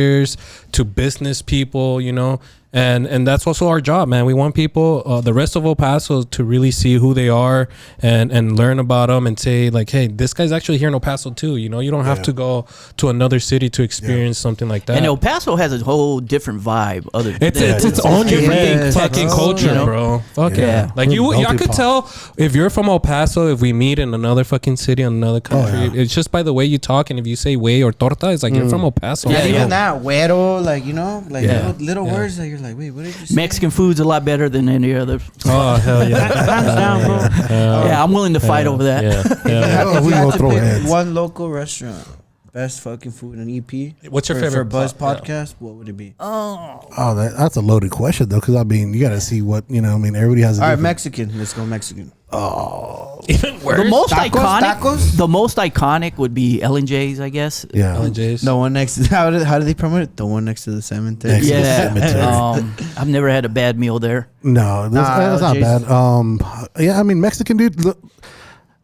to business people, you know. And that's also our job, man. We want people, the rest of El Paso, to really see who they are and learn about them and say, like, hey, this guy's actually here in El Paso too. You know, you don't have to go to another city to experience something like that. And El Paso has a whole different vibe. It's its own different fucking culture, bro. Fuck yeah. Like I could tell if you're from El Paso, if we meet in another fucking city, in another country, it's just by the way you talk. And if you say way or torta, it's like you're from El Paso. Yeah, even that, güero, like, you know, like little words that you're you're like, wait, what did you say? Mexican food's a lot better than any other. Oh hell yeah! Hands down, bro. Yeah, I'm willing to fight over that. Yeah. If you had We to gonna throw pick heads. one local restaurant, best fucking food in EP. What's your for favorite Buzz pod- podcast? What would it be? Oh, that's a loaded question though, because I mean, you got to see what I mean, everybody has. A All right, different- Mexican. Let's go Mexican. Even worse. The most Tacos? iconic, Tacos? the most iconic would be Ellen J's, I guess. Yeah. LNJs. The one next. How do they promote it? The one next to the cemetery. Next to the Yeah, cemetery. I've never had a bad meal there. No, that's not Jason. bad. Yeah, I mean, Mexican dude,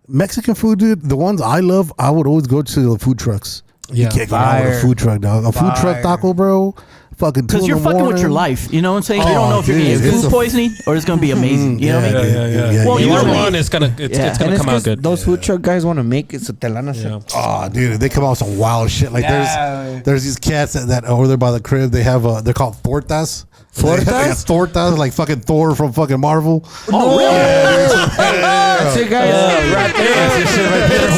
Mexican food, dude. The ones I love, I would always go to the food trucks. Yeah. You can't go wrong with a Fire. food truck, dog. A food truck Fire. taco, bro. Fucking Because you're fucking with your life. You know what I'm saying? You don't know if you're dude, going to get it's food a- poison or it's going to be amazing. You know what I mean? Yeah. Well, Either usually- one is gonna it's Yeah. gonna And it's come out 'cause good. those food truck guys want to make it, so te la van a hacer. Yeah. Oh, dude, they come out with some wild shit. Like Yeah. there's these cats that over there by the crib. They have they're called tortas. Tortas? Yeah, tortas, like fucking Thor from fucking Marvel. Oh, really? That's it, guys. Right there. That's the shit right there,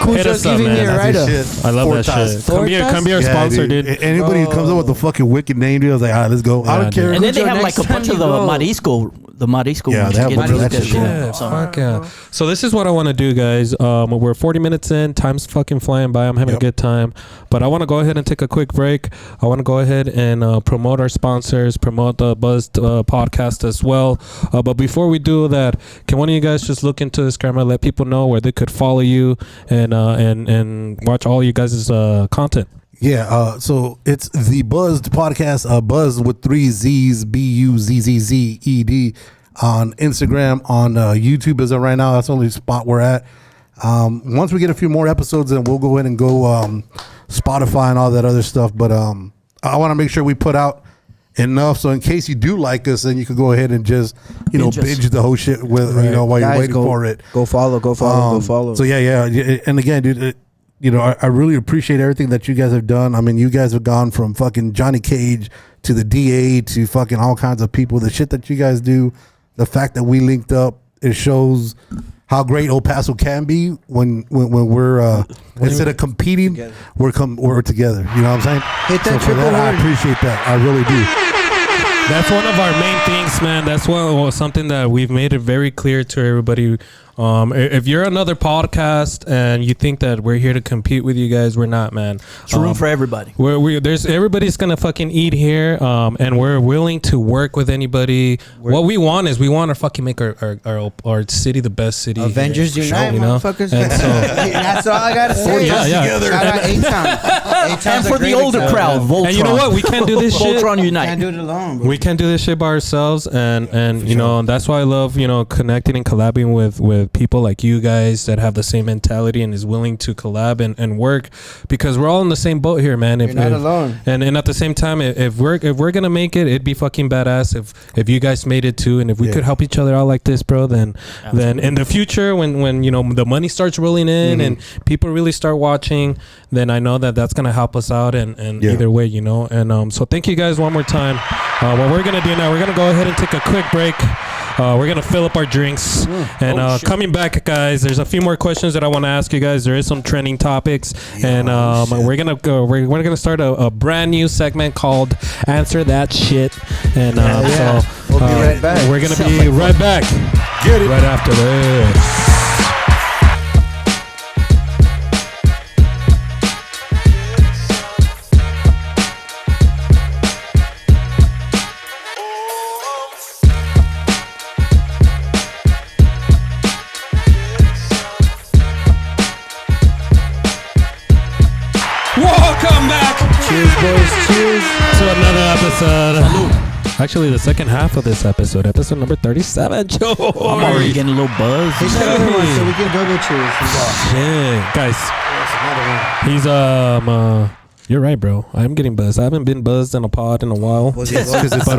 boy. Hit us up, giving man. it That's right That's up. the shit. I love that Tortas. shit. Come Tortas? be our Yeah, sponsor, dude. Anybody who comes up with a fucking wicked name, dude, I was like, all right, let's go. I Yeah, don't care. And then they Kujo, have like next a bunch time of the you go. marisco. Yeah, ones they you have a get bunch of really that good shit. shit. Yeah, So- fuck yeah. So this is what I want to do, guys. We're 40 minutes in. Time's fucking flying by. I'm having a Yep. good time. But I want to go ahead and take a quick break. I want to go ahead and promote our sponsors, promote the Buzzed podcast as well. But before we do that, can one of you guys just look into this camera, let people know where they could follow you and watch all you guys' content? Yeah, so it's the Buzzed podcast, Buzz with 3 Z's, BUZZED, on Instagram, on YouTube as of right now. That's the only spot we're at. Once we get a few more episodes, then we'll go ahead and go Spotify and all that other stuff. But I want to make sure we put out enough, so in case you do like us, then you can go ahead and just Binge us. binge the whole shit with while you're Guys, waiting for it. Go follow. Go follow. So yeah, and again, dude, I really appreciate everything that you guys have done. I mean, you guys have gone from fucking Johnny Cage to the DA to fucking all kinds of people. The shit that you guys do, the fact that we linked up, it shows how great El Paso can be when we're instead of competing, Together. we're together. You know what I'm saying? Hit that so for triple that, I word. appreciate that. I really do. That's one of our main things, man. That's something that we've made it very clear to everybody. If you're another podcast and you think that we're here to compete with you guys, we're not, man. It's room for everybody. There's everybody's gonna fucking eat here, and we're willing to work with anybody. What we want is we want to fucking make our city the best city. Avengers here. Unite, You know? motherfuckers. And so, That's all I gotta say. yeah. Shout out A-Town. And for the older crowd, Voltron. and you know what? We can't do this shit. Voltron Can't Unite. do it alone, bro. We can't do this shit by ourselves, and you know that's why I love connecting and collabing with people like you guys that have the same mentality and is willing to collab and work, because we're all in the same boat here, man. You're not alone. And at the same time, if we're gonna make it, it'd be fucking badass if you guys made it too, and if we could help each other out like this, bro. Then in the future, when the money starts rolling in and people really start watching, then I know that's gonna help us out and either way, And so thank you guys one more time. What we're gonna do now, we're gonna go ahead and take a quick break. We're gonna fill up our drinks, and coming back, guys. There's a few more questions that I want to ask you guys. There is some trending topics, and we're gonna start a brand new segment called "Answer That Shit," and so We'll be right back. we're gonna be right back. Get it. Right after this. Welcome back Cheers, boys. Cheers. to another episode. Actually, the second half of this episode number 37. Joe, I'm already getting a little buzz. He's got another one, so we can go cheers. shit, guys. He's You're right, bro. I'm getting buzzed. I haven't been buzzed in a pod in a while. But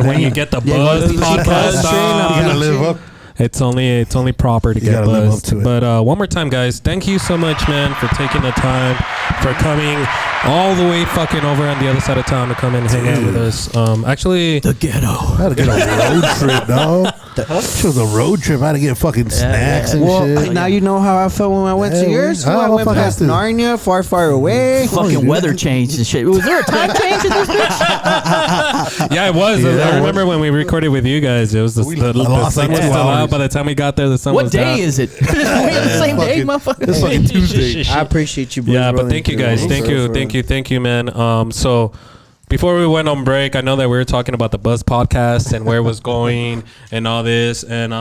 when you get the buzz podcast, You gotta live up. it's only proper to get gotta live up buzzed. to it. But one more time, guys, thank you so much, man, for taking the time, for coming. all the way fucking over on the other side of town to come and hang out with us. Actually, The ghetto. I had to get a road trip, dog. It was a road trip. I had to get fucking snacks and shit. Now you know how I felt when I went to yours. I I went fucking past have to. Narnia, far, far away. Fucking weather changed and shit. Was there a time change in this bitch? yeah, it was. Yeah, I remember when we recorded with you guys. It was the lost sun like was 2 still out. hours. By the time we got there, the sun What was down. day is it? We have the same day, motherfucker. It's fucking Tuesday. I appreciate you, boys. Yeah, but rolling thank you through. guys. For Thank real, you, man. So before we went on break, I know that we were talking about the Buzz podcast and where it was going and all this. And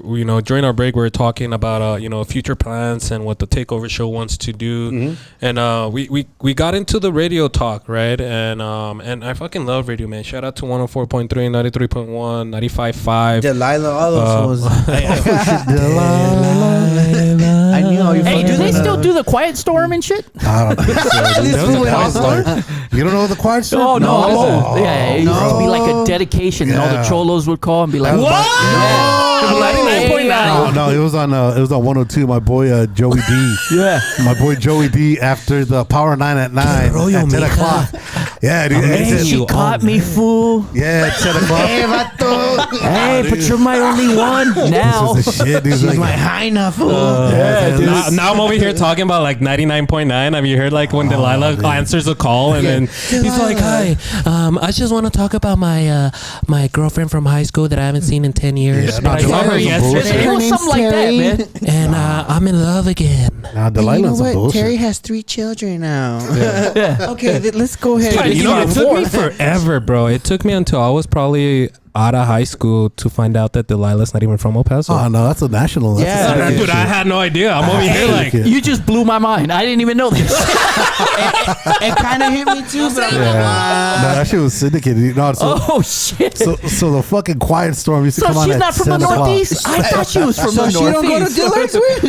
we, you know, during our break, we were talking about you know, future plans and what the Takeover Show wants to do. And we got into the radio talk, right? And I fucking love radio, man. Shout out to 104.3, 93.1, 95.5. Delilah, all those ones. Delilah. I knew all you. Hey, do they still do the Quiet Storm and shit? I don't think so. This fool went off on- You don't know the quiet storm? Oh, no. Oh. Yeah, it used to be like a dedication, and all the Yeah. cholos would call and be like, That was "What?" my- Yeah. No, it was on 102. My boy Joey D. Yeah. My boy Joey D. After the Power 9 at 9 at 10 o'clock. Yeah, dude. Hey, she caught me, fool. Yeah, at 10 o'clock. Hey, but you're my only one now. This is the shit, dude. She's Like, my high enough. yeah, dude. Now I'm over here talking about like 99.9. Have you heard like when Delilah answers a call and then he's like, "Hi, I just want to talk about my my girlfriend from high school that I haven't seen in 10 years. Yeah, but I saw her Delilah's some yesterday, bullshit. It was something like that, man. and I'm in love again." Nah, Delilah's some bullshit. Terry has 3 children now. Yeah. Okay, let's go ahead. Dude, You know, it took me Before. forever, bro. It took me until I was probably out of high school to find out that Delilah's not even from El Paso. Oh, no, that's a national. That's Yeah, a Dude, shit. I had no idea. I'm over here like, Yeah. You just blew my mind. I didn't even know this. It kind of hit me too, but No, that shit was syndicated. No, Oh, shit. so the fucking quiet storm used to So come on she's at not from the 10 o'clock. Northeast? I thought she was from so the she don't go to Northeast. Dillard's with?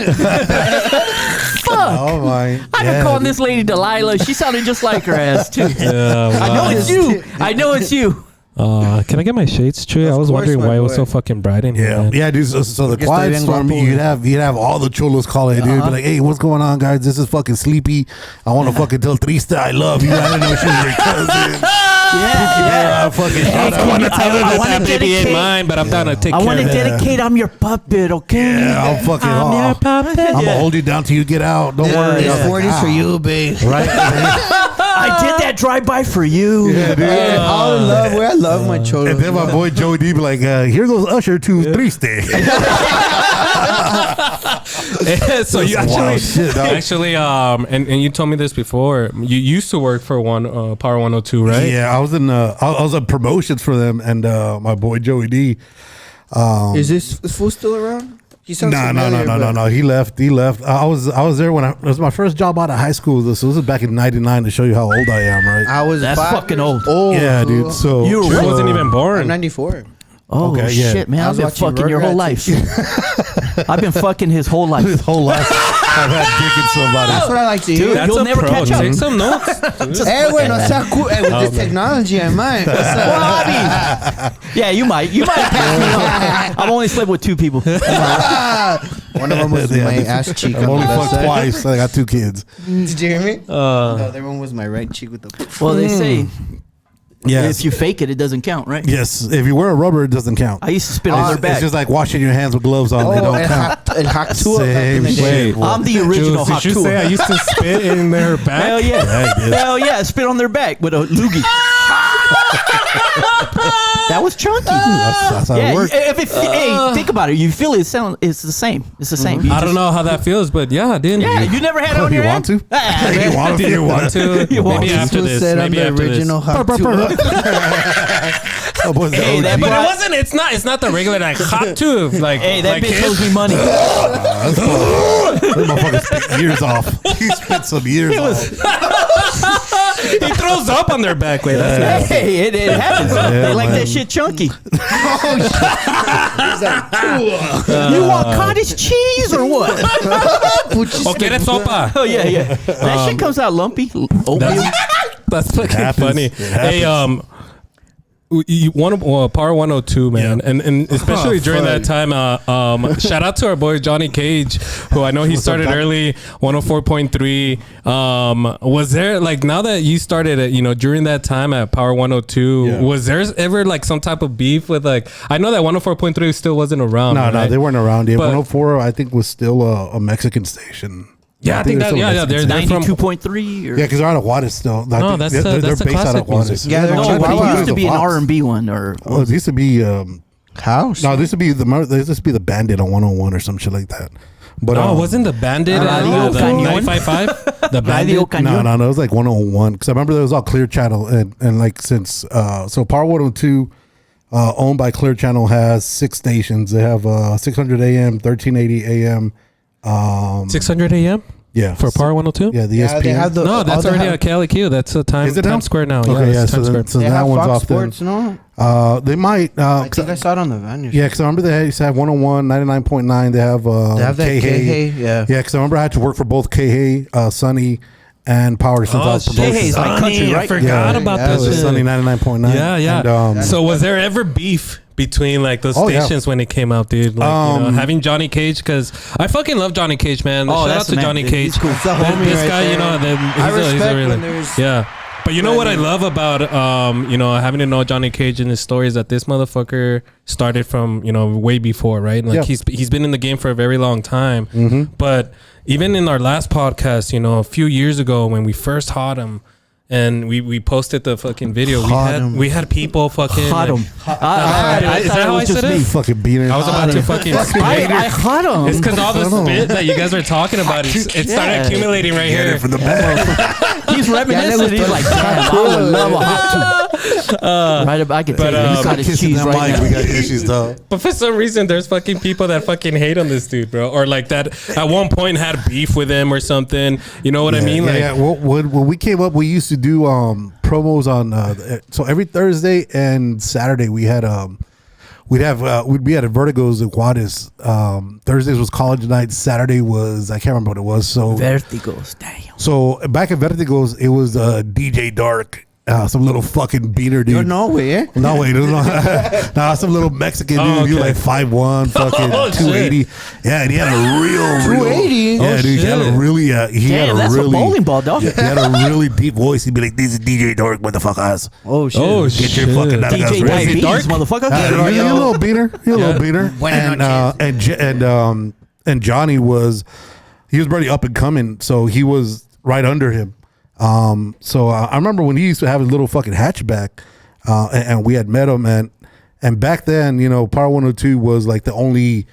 Fuck. Oh my! I've been calling this lady Delilah. She sounded just like her ass, too. I know it's you. I know it's you. can I get my shades, Chuy? I was course, wondering my why it was boy. so fucking bright in here. Yeah, man. yeah, dude. So the Porque quiet estoy bien storm, guapo. you'd have all the cholos calling, dude. Be like, "Hey, what's going on, guys? This is fucking Sleepy. I want to fucking tell Trista I love you. I didn't know she was your cousin. Yeah. Fucking. I want to tell her I that wanna that baby ain't dedicate- mine, but I'm down to take I care want of to it. dedicate. I'm your puppet, okay? Yeah, I'm fucking I'm your off. puppet. I'm gonna hold you down till you get out. Don't worry. This I was like, 40's for you, babe. Right? I did that drive-by for you. Yeah, dude. All in love. Where I love my children. And then my boy Joey D be like, "Here goes Usher to Triste." So you That's wild actually, shit, dog. and you told me this before. You used to work for Power 102, right? Yeah, I was in promotions for them, and my boy Joey D. Is this fool still around? He sounds familiar, but- No. He left. I was there when it was my first job out of high school. So this was back in '99 to show you how old I am, right? I was That's 5 fucking years old. Yeah, fool. dude. So You were Chuy what? wasn't even I'm born. 94. Oh, Okay, yeah. shit, man. I I've was been watching fucking your whole life. Rugrats. I've been fucking his whole life. his whole life I've had dicking somebody. That's what I like to Dude, hear. That's You'll a never pro. catch up. Take some notes. Hey, wait, no, sea cool. Hey, with this technology, I might. What's up? Well, I mean, yeah, you might pass me up. I've only slept with 2 people. One of them was Yeah, my this- ass cheek. I've on only the left fucked side. twice. I got 2 kids. Did you hear me? Uh, The other one was my right cheek with the. Well, they say Yes. if you fake it, it doesn't count, right? Yes. If you wear a rubber, it doesn't count. I used to spit on their It's back. just like washing your hands with gloves on. They don't count. El Haktua. Same shit. I'm the original Jules, did you say I Haktua. used to spit in their back? Hell yeah. Yeah, you did. Hell yeah. Spit on their back with a loogie. That was chunky. That's how it Yeah, works. hey, think about it. You feel it sound. It's the same. It's the same. You I don't just- know how that feels, but yeah, didn't Yeah, you? you never had it on You your want hand? to? Ah, You man. want Do you want to? You want Maybe to? after this. said I'm Maybe the after original this. Haktua. Oh, boy, the Hey, OG. that- But it wasn't. It's not the regular like hot tube. Like Hey, that like bitch his- owes me money. That motherfucker spit years off. He spit some years off. He throws up on their back. Wait, that's Hey, it happens. They like that shit chunky. You want cottage cheese or what? O quieres sopa? Oh yeah, yeah. That shit comes out lumpy. Oatmeal. That's fucking happens. funny. It Hey, happens. Power 102, man, and especially during that time. Shout out to our boy Johnny Cage, who I know he started early. 104.3. Was there like now that you started at during that time at Power 102? Was there ever like some type of beef with like I know that 104.3 still wasn't around. No, they weren't around yet. 104, I think, was still a Mexican station. Yeah, I think that. Yeah, they're 92.3. Yeah, because they're out of Juarez still. No, that's the based out of Juarez. Yeah, but it used to be an R&B one, or it used to be House. No, this would be the Bandit on 101 or some shit like that. But wasn't the Bandit the 955? The Bandit? No, it was like 101 because I remember there was all Clear Channel and like since so Power 102 owned by Clear Channel has 6 stations. They have 600 AM, 1380 AM. 600 AM? Yeah. For Power 102? Yeah, the ESPN. They have that's already at KLQ. That's a Is it Times Square now. Okay, yeah, Times Square. so they that have one's Fox off Sports, then. no? They might. I think I saw it on the van. Yeah, because I remember they used to have 101, 99.9. They have that K-Hay. yeah. Yeah, because I remember I had to work for both K-Hay, Sunny, and Power since I was promoted. K-Hay's like country, right? I forgot about that. that shit. Sunny 99.9. Yeah. And, so was there ever beef between like those stations when it came out, dude? Like having Johnny Cage, because I fucking love Johnny Cage, man. Shout out to Johnny Cage. He's cool. It's the homie This right guy, there. I respect when there's But you know what I love about having to know Johnny Cage and his story is that this motherfucker started from way before, right? Like he's been in the game for a very long time. Mm-hmm. But even in our last podcast, a few years ago when we first hot him. And we posted the fucking video. We had people fucking hot him. is that how I said it? Fucking beater. I was about to fucking spit. I hot him. It's because all the spit that you guys are talking about, it started accumulating right here. From the back. He's reminiscing. He's like, damn, I would love a hot tube. Right up, I can tell you. He's got his cheese right now. We got issues, though. But for some reason, there's fucking people that fucking hate on this dude, bro. Or like that at one point had beef with him or something. You know what I mean? When we came up, we used to do promos on so every Thursday and Saturday we had we'd be at Vertigo's in Juarez. Thursdays was college night. Saturday was I can't remember what it was. So Vertigo's, damn. So back at Vertigo's, it was DJ Dark. Some little fucking beater dude. No way, eh? No way, nah, some little Mexican dude. Okay. He was like 5'1", fucking 280. Yeah, and he had a real 280. Yeah, dude, he had a really Damn, that's a bowling ball, dog. He had a really deep voice. He'd be like, "This is DJ Dark, motherfuckers. Oh shit. Oh Get your shit. fucking DJ ready." Diabetes, motherfucker. He's a little beater. He's a little beater. And Johnny was pretty up and coming, so he was right under him. So I remember when he used to have his little fucking hatchback, and we had met him, and back then, Power 102 was like the only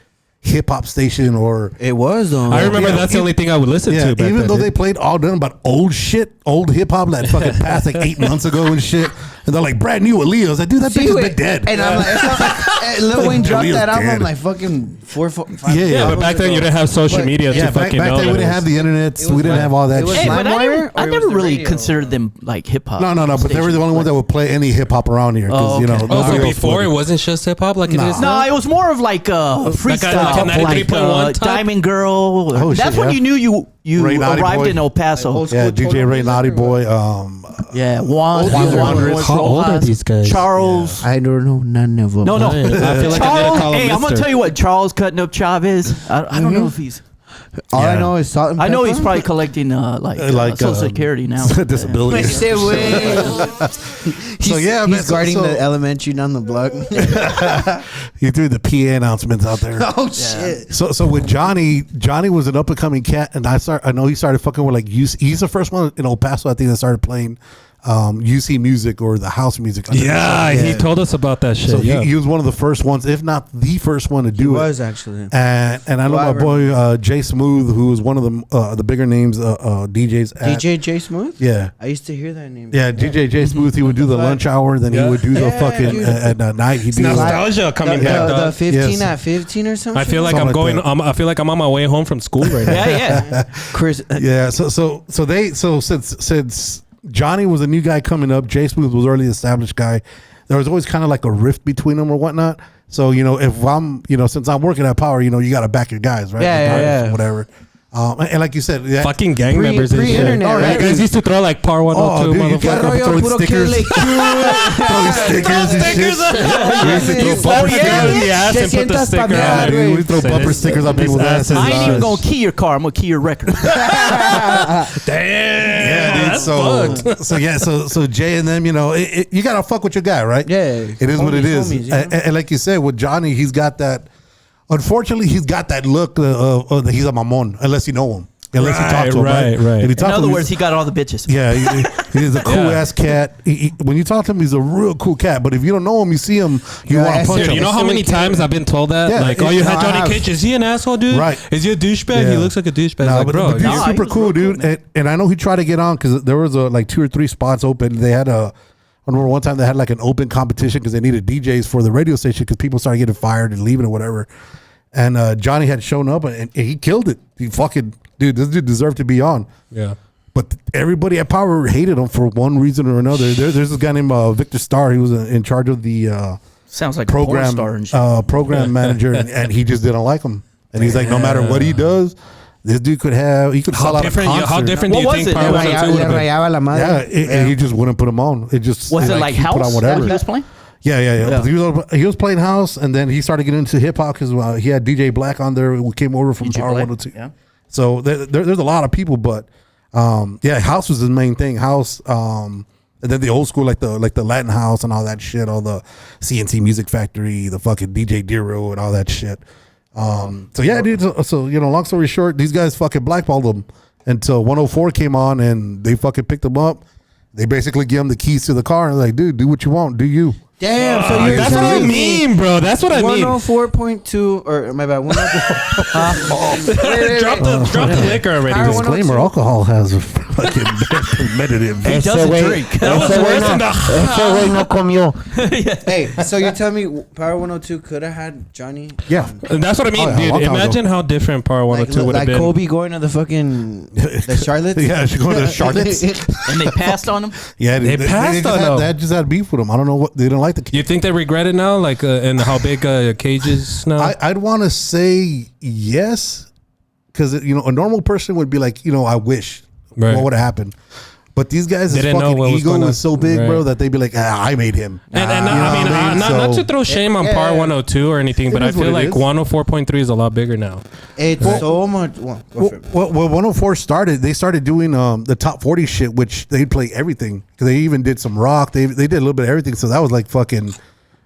hip hop station, or it was though. I remember that's the only thing I would listen to. Back even then, though they played all done about old shit, old hip hop that fucking passed like 8 months ago and shit, and they're like brand new Aaliyah. I was like, dude, that bitch has been dead. And I'm like, Lil Wayne dropped Aaliyah's that album dead. like fucking 5 Yeah, but back then you didn't have social media to back fucking know. then we didn't have the internet. We didn't have all that was shit. Hey, but I LimeWire, never, or I it never was the really radio? considered them like hip hop. No, but they were the only ones that would play any hip hop around here. Oh, okay. Also, nobody else before would. it wasn't just hip hop like it is now. No, it was more of like freestyle, like 93.1 type? Diamond Girl. Oh, That's shit, when yeah. you knew you Ray Naughty arrived Boy. in El Paso. Old Yeah, school DJ Total Ray Music Naughty or Boy. Yeah, Juan. How old are these guys? Charles. I don't know none of them. No. I feel like I need to Charles. call him Hey, I'm gonna Mister. tell you what. Charles cutting up Chavez. I don't know if he's. All I Yeah. know is Salt and I know Pepper. he's probably collecting Social Security now. disability. Stay away. So yeah, man, He's guarding the elementary down the block. you threw the PA announcements out there. Oh shit. So with Johnny was an up and coming cat, and I know he started fucking with like UC. He's the first one in El Paso, I think, that started playing UC music or the house music. Yeah, he told us about that shit. So yeah. he was one of the first ones, if not the first one to do He it. was actually. And I know my boy Jay Smooth, who was one of the bigger names DJs. DJ J Smooth? Yeah. I used to hear that name. Yeah, DJ Jay Smooth. He would do the lunch hour, then he would do the fucking dude. at night. He'd do nostalgia coming back. The dog. 15 Yes. at 15 or something. I feel like Something I'm going. like that. I feel like I'm on my way home from school right now. Yeah. Chris. Yeah, so since Johnny was a new guy coming up, Jay Smooth was already established guy. There was always kind of like a rift between them or whatnot. So if I'm since I'm working at Power, you got to back your guys, right? Yeah, Regardless yeah. of whatever. And like you said, yeah, Fucking gang members and shit. pre-internet, Oh, right? You guys used to throw like par 102, dude, you motherfucker. gotta throw stickers. Throwing stickers and shit. We used to throw bumper stickers. in the ass and put the sticker Yeah, on. dude, we throw bumper stickers on people's asses. I ain't even gonna key your car. I'm gonna key your record. Damn. Yeah, dude. So Jay and them, you know, you gotta fuck with your guy, right? Yeah. It is what it is. Homies, you know? And like you said, with Johnny, he's got that. Unfortunately, he's got that look that he's a mamon, unless you know him. Unless you talk to him, right? right. If you In talk to other him, words, he got all the bitches. yeah, he's a cool ass cat. When you talk to him, he's a real cool cat. But if you don't know him, you see him, you Yeah, want to punch Dude, him. you know how many times I've been told that? Yeah, Like, oh, you had I Johnny have. Cage. Is he an asshole, dude? Right. Is he a douchebag? Yeah. He looks like a douchebag. Nah, Like, but bro, dude's Nah, super he was cool, real cool, dude. man. And I know he tried to get on because there was like 2 or 3 spots open. They had I remember one time they had like an open competition because they needed DJs for the radio station because people started getting fired and leaving or whatever. And Johnny had shown up and he killed it. He fucking, dude, this dude deserved to be on. yeah. But everybody at Power hated him for one reason or another. There's this guy named Victor Starr. He was in charge of the Sounds like a porn program star and shit. program manager, and he just didn't like him. And he's like, no matter what he does, this dude could sell out a concert. How different do What you was think it? Power 102 would have been? And he just wouldn't put him on. It just Was it like he put house on that whatever. he was playing? Yeah. Yeah. He was playing house, and then he started getting into hip hop because he had DJ Black on there who came over from DJ Power Black, 102. yeah. So there's a lot of people, but house was his main thing. House, and then the old school like the Latin house and all that shit, all the CNC Music Factory, the fucking DJ Dero and all that shit. So yeah, dude. So you know, long story short, these guys fucking blackballed him until 104 came on and they fucking picked him up. They basically give him the keys to the car and like, dude, do what you want, do you? Damn, so you're That's what I telling me mean, bro. That's what I mean. 104.2 or my bad, 104. Drop the liquor already. Power dude. 102. Disclaimer: alcohol has a fucking premeditative. He doesn't drink. That was worse than the. Hey, so you're telling me Power 102 could have had Johnny? Yeah, That's what I mean, Oh, yeah, dude. long time Imagine how different Power 102 would have like been. Kobe going to the fucking the Charlotte. yeah. She going to Charlotte's. And they passed on him? Yeah, They passed just on had, him. they just had beef with him. I don't know what they didn't like the. You think they regret it now? Like, and how big Cage is now? I'd want to say yes, because you know a normal person would be like, you know, I wish Right. what would have happened. But these guys' They didn't know fucking what was ego going on. was so big, Right. bro, that they'd be like, I made him. And You know I mean, what I mean? not So- to throw shame on Yeah. Power 102 or anything, but It I is what feel it like is. 104.3 is a lot bigger now. It's so much. Well, go for it. Well, 104 started. They started doing the top 40 shit, which they'd play everything. Because they even did some rock. They did a little bit of everything. So that was like fucking.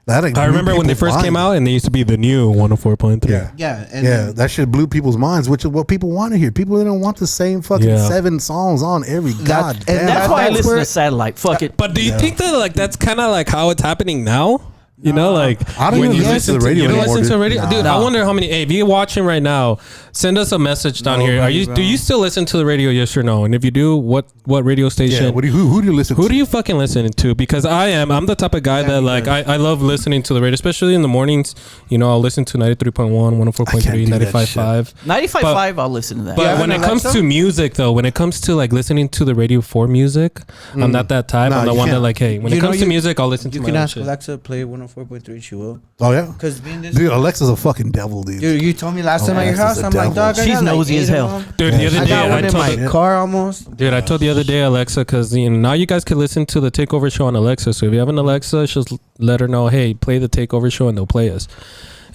That like I blew remember when they people's first came minds. out and they used to be the new 104.3. Yeah. Yeah, and Yeah, then that shit blew people's minds, which is what people want to hear. People didn't want the same fucking Yeah. 7 songs on every god and damn. That's why I that's listen where- to satellite. Fuck it. But do you think that like that's kind of like how it's happening now? You know, like I don't when even you listen to the radio you don't anymore, listen to dude. radio, Nah. dude. I wonder how many. Hey, if you're watching right now, send us a message down here. Are you? Nobody, Do bro. you still listen to the radio? Yes or no? And if you do, what radio Yeah, station? who do you listen to? Who do you fucking listen to? Because I'm the type of guy that like I love listening to the radio, especially in the mornings. You know, I'll listen to 93.1, 104.3, 95.5. 95.5, I'll listen to that. But Yeah, when it Alexa? comes to music, though, when it comes to like listening to the radio for music, I'm not that type. Nah, I'm the you one that can't. like, hey, when You it know comes to you- music, I'll listen to you my can own ask shit. Alexa play 104.3. She will. Oh yeah, Cause being this, dude, Alexa's a fucking devil, dude. dude, you told me last time at your Alexa's house. a I'm like, devil. dog. I She's got like nosy 8 as of hell. them. Dude, the other I day got I one in told my car almost. Dude, I told the other day Alexa because you know now you guys can listen to the Takeover Show on Alexa. So if you have an Alexa, just let her know, hey, play the Takeover Show, and they'll play us.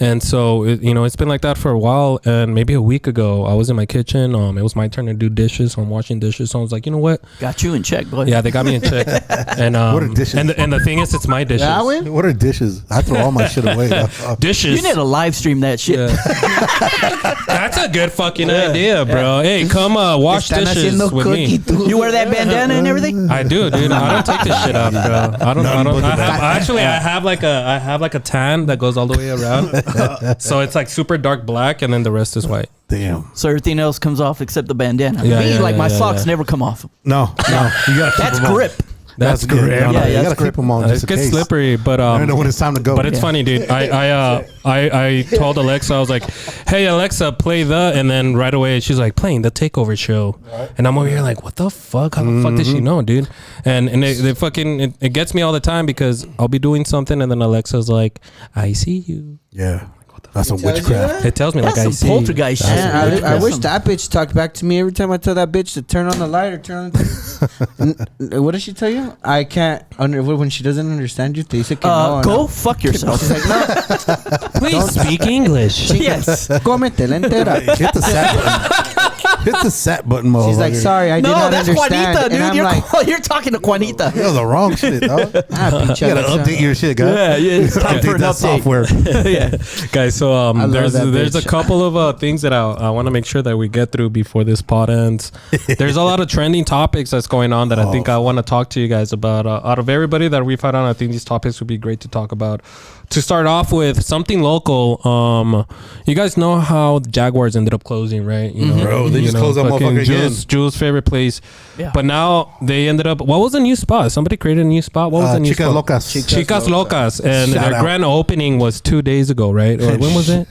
And so it's been like that for a while. And maybe a week ago, I was in my kitchen. It was my turn to do dishes. So I'm washing dishes. So I was like, you know what? Got you in check, boy. Yeah, they got me in check. And What are dishes? And the thing is, it's my dishes. That way? What are dishes? I throw all my shit away. Dishes. You need to live stream that shit. Yeah. That's a good fucking idea, bro. Hey, come wash Están dishes haciendo with me. cookie, tú. You wear that bandana and everything? I do, dude. I don't take this shit off, bro. I have like a tan that goes all the way around. So it's like super dark black, and then the rest is white. Damn. So everything else comes off except the bandana. Yeah, Me, yeah, like yeah, my yeah, socks yeah. never come off. No. You gotta keep That's them on. grip. That's good. great. No, Yeah, you that's gotta grip. keep them on It just in gets case. slippery, but I don't know when it's time to go. But it's funny, dude. I told Alexa, I was like, "Hey Alexa, play the," and then right away she's like, "Playing the Takeover Show," and I'm over here like, "What the fuck? How the fuck does she know, dude?" And it gets me all the time because I'll be doing something and then Alexa's like, "I see you." Yeah. That's some tells you witchcraft. that? It tells me That's like I some see. poltergeist shit. Man, I wish Some- that bitch talked back to me every time I tell that bitch to turn on the light or turn on the What does she tell you? I can't when she doesn't understand you. Te dice que no, go no. fuck yourself. She's like, no, Please speak English. Yes. cómetela entera. Hit the sat button. Hit the sat button, motherfucker. She's like, sorry, I did No, not that's understand. Juanita, And dude. I'm You're, like, you're talking to Juanita. Yo, the wrong shit, dog. You pinche gotta Alexa. update your shit, guys. Yeah, it's time for Update an that update. software. Yeah. Guys, so love there's that a bitch. couple of things that I want to make sure that we get through before this pod ends. There's a lot of trending topics that's going on that I think I want to talk to you guys about. Out of everybody that we've had on, I think these topics would be great to talk about. To start off with something local, you guys know how the Jaguars ended up closing, right? You know, Bro, they just closed that fucking motherfucker again. Jules' favorite place. Yeah. But now they ended up. What was the new spot? Somebody created a new spot. What was the new Chicas spot? Locas. Chicas Locas, and Shout their out. grand opening was 2 days ago, right? Or when was it?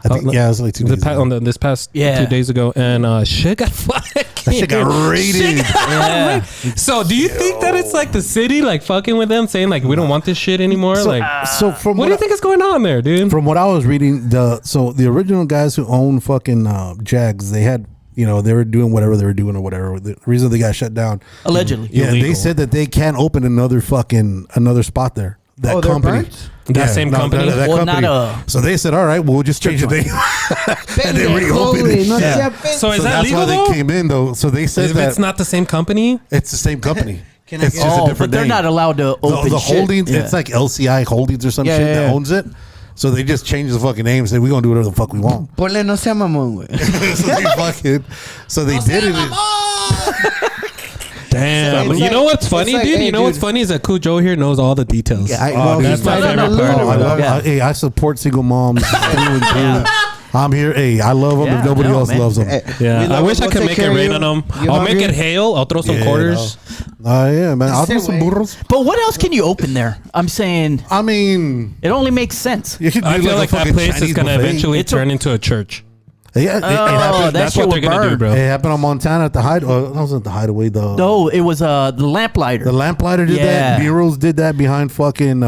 I think, yeah, it was like 2 days ago. This past Yeah. 2 days ago, and shit got fucking. That shit got raided. Yeah. So, do you think that it's like the city like fucking with them, saying like we don't want this shit anymore? So, like, so from what do you think is going on there, dude? From what I was reading, the original guys who own fucking Jags, they had, you know, they were doing whatever they were doing or whatever. The reason they got shut down, Allegedly. yeah, Illegal. they said that they can't open another spot there. That Oh, they're company. burnt? That same company? That Well, company. not So they said, all right, we'll just change the name. And they reopened it. No Yeah. seas So is So that that's legal why though? they came in, though. So they said If that it's not the same company, it's the same company. Can I It's get- just a Oh, but different they're name. not allowed to open the shit. holdings, Yeah. it's like LCI Holdings or some Yeah, shit yeah, that yeah. owns it. So they just changed the fucking name and said, we're going to do whatever the fuck we want. Ponle no sea mamón, güey. so they did it. damn. It's You like- know what's funny, it's like, dude? hey, You know what's dude. funny is that Kujo here knows all the details. Yeah, Oh, dude, that's my right on favorite the part loop. of it. Yeah. Hey, I support single moms. through and through. Yeah. I'm here. Hey, I love them Yeah, if nobody I know, else man. loves them. Yeah, I wish I could make it rain on them. I'll make it hail. I'll throw some quarters. Yeah, man. I'll Same do some way. burros. But what else can you open there? I'm saying I mean, it only makes sense. you could do I feel a like that fucking place Chinese is gonna buffet. eventually It's a- turn into a church. Yeah, it happened. that That's shit what they're will gonna do, burn. bro. It happened on Montana at the hideaway. That wasn't the hideaway, though. No, it was the lamplighter. The lamplighter did Yeah. that. Nero's did that behind fucking.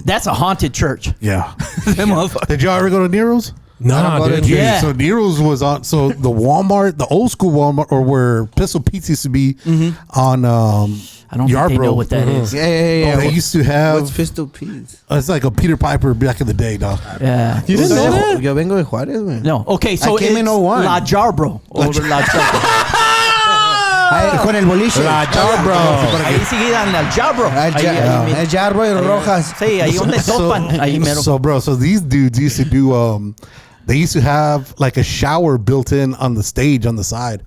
That's a haunted church. Yeah. That motherfucker. Did y'all ever go to Nero's? Nah, go to dude. church. Yeah. So Nero's was on. So the Walmart, the old school Walmart, or where Pistol Pizza used to be on I don't think they know what that is. Yeah. They used to have. What's Pistol Peas? It's like a Peter Piper back in the day, dog. Yeah. You didn't know that? Yo vengo de Juárez, man. No. Okay, so I came in it's 01. La Jarbro. Over La Jarbro. Ay, con el boliche. La Jarbro. Ahí sigue en La Jarbro. El Ahí- ahí- El Jarbo y Rojas. Sí, ahí donde topan. Ahí mero. So, bro, so these dudes used to do. They used to have like a shower built in on the stage on the side.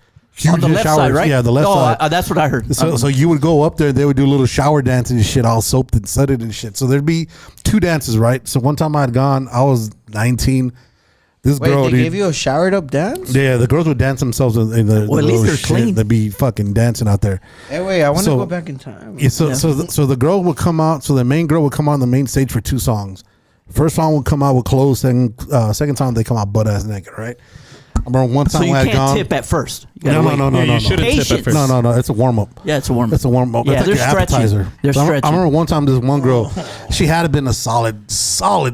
On the Huge left showers. side, right? Yeah, the left no, side. that's what I heard. So you would go up there, they would do a little shower dance and shit, all soaped and sudded and shit. So there'd be 2 dances, right? So one time I had gone, I was 19. This Wait, girl, they dude. gave you a showered up dance? Yeah, the girls would dance themselves in the Well, at least little they're shit. clean. They'd be fucking dancing out there. Hey, wait, I want to So- go back in time. Yeah, so the girl would come out. So the main girl would come out on the main stage for 2 songs. First song would come out with clothes. Second song they come out butt ass naked, right? I remember one time So you when I had can't gone. tip at first. You gotta No, wait. no, no, Yeah, no, you no. shouldn't tip at Patience. first. No, it's a warm up. Yeah, it's a warm. It's a warm up. Yeah, It's they're like an stretching. appetizer. They're So stretching. I remember one time this one girl, she had to been a solid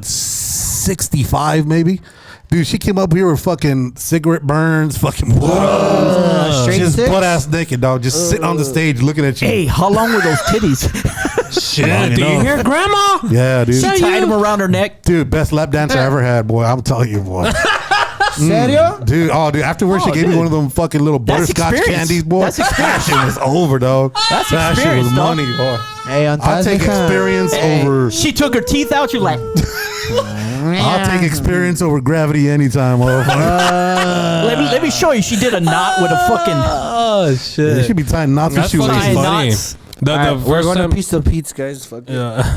65 maybe. Dude, she came up here with fucking cigarette burns, fucking blood. straight Just sticks? butt ass naked, dog. Just sitting on the stage looking at you. Hey, how long were those titties? Yeah, do you hear, Grandma? Yeah, dude. She tied them around her neck. Dude, best lap dance I ever had, boy. I'm telling you, boy. Serio? Dude, afterwards she Oh, gave me dude. one of them fucking little That's butterscotch experience. candies, boy. That's experience. That shit was over, dog. That's that shit experience, was dog. money, boy. Hey, on I'll take experience over. She took her teeth out. You're like, I'll take experience over gravity anytime, motherfucker. let me show you. She did a knot with a fucking Oh They shit. should be tying knots with That's shoelaces. fucking funny. knots. The Alright, we're first going time, to Pistol Pete's, guys. Fuck it.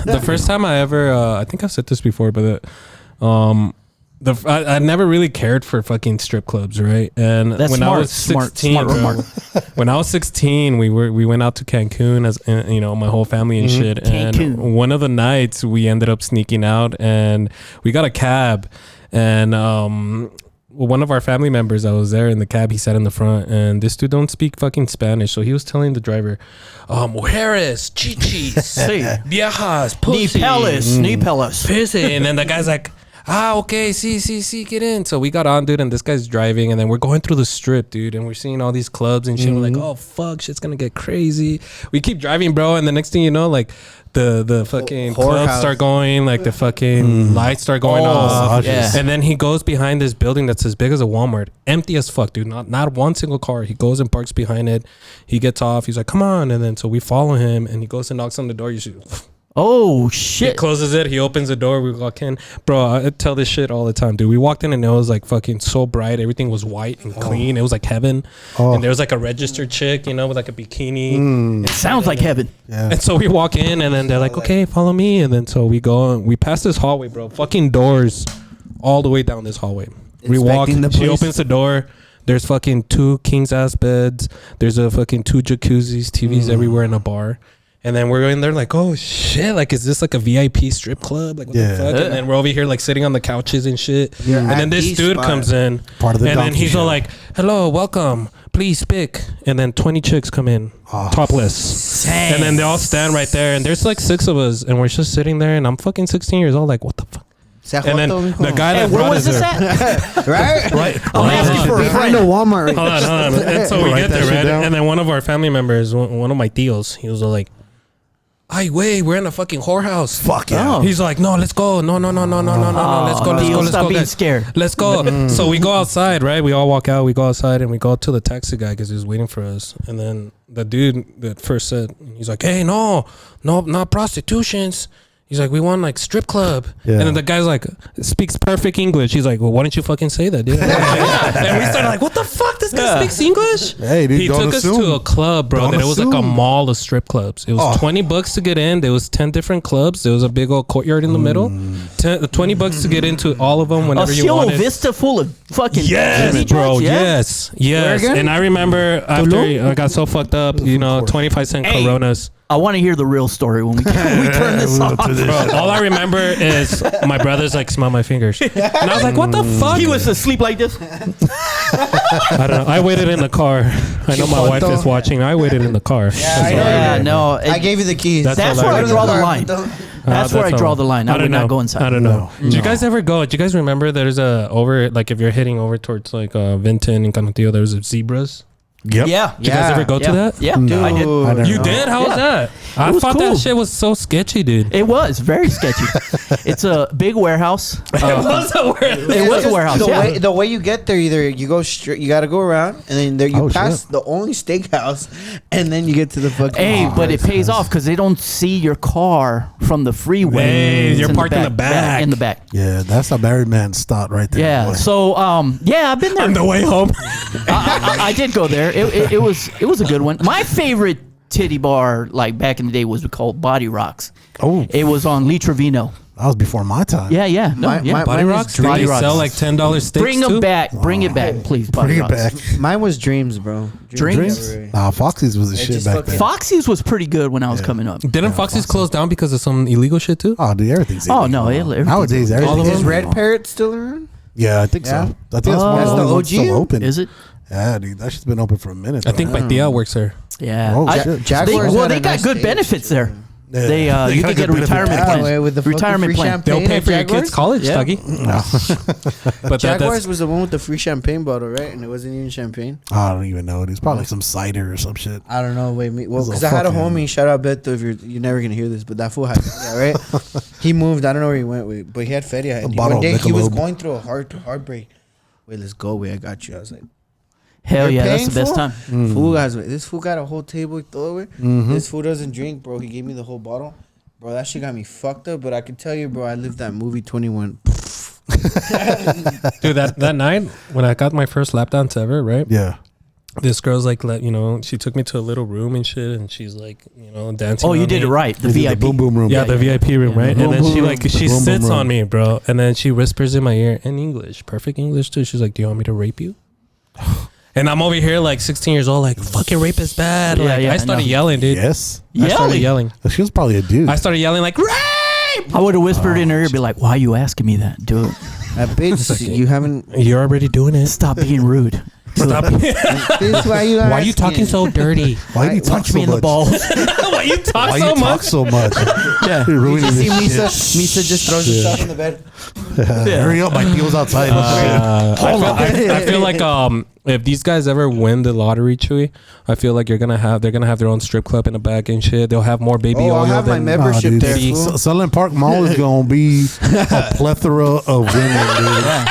the first time I ever, I think I've said this before, but I never really cared for fucking strip clubs, right? And That's when I smart, was smart, 16, smart bro, remark. when I was 16, we went out to Cancun as my whole family and shit. Cancun. And one of the nights we ended up sneaking out and we got a cab, and one of our family members that was there in the cab, he sat in the front, and this dude don't speak fucking Spanish, so he was telling the driver, mujeres, chichis, Sí. viejas, Knee pussy, palace, knee palace. pussy, and then the guy's like, okay, see, get in. So we got on, dude, and this guy's driving, and then we're going through the strip, dude, and we're seeing all these clubs and shit. We're like, oh fuck, shit's gonna get crazy. We keep driving, bro, and the next thing you know, like the fucking clubs start going, like the fucking lights start going off. Yeah. And then he goes behind this building that's as big as a Walmart, empty as fuck, dude. Not one single car. He goes and parks behind it. He gets off. He's like, come on. And then so we follow him, and he goes and knocks on the door. You should. Oh He shit! closes it. He opens the door. We walk in, bro. I tell this shit all the time, dude. We walked in and it was like fucking so bright. Everything was white and clean. It was like heaven. And there was like a registered chick, you know, with like a bikini. It sounds like heaven. Yeah. And so we walk in, and then they're like, okay, follow me. And then so we go, and we pass this hallway, bro. Fucking doors all the way down this hallway. We walk. Inspecting the She place. opens the door. There's fucking 2 king's ass beds. There's a fucking 2 jacuzzis, TVs everywhere, in a bar. And then we're in there like, oh shit, like, is this like a VIP strip club? Like, what the fuck? And then we're over here like sitting on the couches and shit. And then this dude comes in, Part of the and then donkey he's all show. like, hello, welcome, please pick. And then 20 chicks come in, topless. Dang. And then they all stand right there, and there's like 6 of us, and we're just sitting there, and I'm fucking 16 years old, like, what the fuck? And then the guy that Hey, where brought was us this there, at? right? Right. I'm asking for a Behind friend. the Walmart. Right? hold on. And so we Write get that there, shit right? down. And then one of our family members, one of my tios, he was like, ay, wait, we're in a fucking whorehouse. Fuck yeah. Oh. He's like, no, let's go. No. Let's go. Theo, Let's stop go. being guys. scared. Let's go. So we go outside, right? We all walk out. We go outside and we go to the taxi guy because he was waiting for us. And then the dude that first said, he's like, hey, no, not prostitutions. He's like, we want like strip club. Yeah. And then the guy's like, speaks perfect English. He's like, well, why don't you fucking say that, dude? And we started like, what the fuck? This guy speaks English? Hey, dude, He don't took us assume. to a club, bro. Don't That it was like a assume. mall of strip clubs. It was $20 to get in. There was 10 different clubs. There was a big old courtyard in the middle. $20 to get into all of them A whenever you Cielo wanted. Vista full of fucking Yes, titty bro. joints, yeah? Yes. Where again? And I remember after I got so fucked up, 25-cent Hey. Coronas. I want to hear the real story when we turn this off. Bro, all I remember is my brother's like, smell my fingers. And I was like, what the fuck? He was asleep like this. I don't know. I waited in the car. I know my wife is watching. I waited in the car. I know. Yeah, no. I gave you the keys. That's where I hilarious. draw the line. That's where I draw all. the line. I would not go inside. I don't know. Do you guys ever go? Do you guys remember there's like if you're heading over towards like Vinton and Canutillo, there's zebras? Yep. Yeah. Did you guys ever go to that? Yeah, No. I did. I don't You know. did? How was that? I was thought cool. that shit was so sketchy, dude. It was very sketchy. It's a big warehouse. It was a weird. It was a warehouse. The way you get there, either you go straight, you got to go around, and then there you Oh, pass shit. the only steakhouse, and then you get to the fucking. Hey, but it pays off because they don't see your car from the freeway. Hey, It's you're in parked in the back. In the back. Yeah, that's a married man's thought right there. Yeah. boy. So, yeah, I've been there. On the way home. I did go there. It was a good one. My favorite titty bar, like back in the day, was called Body Rocks. Oh, It was on Lee Trevino. that was before my time. Yeah, yeah. No, My- yeah. my- Body Mine is Rocks? Do Body they Rocks. sell like $10 steaks Bring them too? back. Bring it back, please. Body Bring it Rocks. back. Mine was Dreams, bro. Dreams? Nah, Foxy's was the shit just back fucking- then. Foxy's was pretty good when I was coming up. Didn't Foxy's close down because of some illegal shit too? Oh, dude, everything's Oh, illegal no, now. everything's Nowadays, illegal. everything Is Red Parrot still around? Yeah, I think Yeah? so. I think that's one of That's the the only ones OG? still open. Is it? Yeah, dude, that shit's been open for a minute. I think my tia works there. Yeah. Oh, shit. Jaguars They had a got nice good stage. benefits there. Yeah. They They you got could get a good benefits. retirement Yeah, plan. with the fucking Retirement free plan. champagne. They'll pay at for your Jaguars? kids' college, Yeah. Dougie. But Jaguars was the one with the free champagne bottle, right? And it wasn't even champagne. I don't even know. It's probably like some cider or some shit. I don't know. Wait, well, This is because a I had a fucking- homie. Shout out Beto. If you're never gonna hear this, but that fool had feria, right? He moved. I don't know where he went with, but he had feria. And bottle one day of he was Michelob. going through a heartbreak. Wait, let's go. Wait, I got you. I was like, Hell You're yeah, that's the paying best for? time. Fool guys, this fool got a whole table throw away. This fool doesn't drink, bro. He gave me the whole bottle, bro. That shit got me fucked up. But I can tell you, bro, I lived that movie 21. Dude, that night when I got my first lap dance ever, right? Yeah. This girl's like, she took me to a little room and shit, and she's like, dancing. Oh, you on did me. it right. The This is VIP. boom boom room. Yeah, the VIP room, right? Boom, And then boom she room. like she Boom, boom sits room. on me, bro, and then she whispers in my ear in English, perfect English too. She's like, "Do you want me to rape you?" And I'm over here like 16 years old, like fucking rape is bad. Yeah, Like, yeah, I I started know. yelling, dude. Yes. I started yelling. She was probably a dude. I started yelling like rape. I would have whispered in her ear, be like, "Why are you asking me that? Do it. That bitch, you haven't. You're already doing it. Stop being rude." Stop. This why you Why are you talking so dirty? Why do you talk Punch so me in the much? balls. Why you talk Why so you talk much? so much? Yeah. You're ruining You see this Misa? shit. Misa just throws herself in the bed. Hurry up, my deal's outside. I feel like if these guys ever win the lottery, Chewy, I feel like they're gonna have their own strip club in the back and shit. They'll have more baby Oh, I'll oil have my than membership dude. there. Maybe. fool. Sunland Park Mall is gonna be a plethora of women, dude.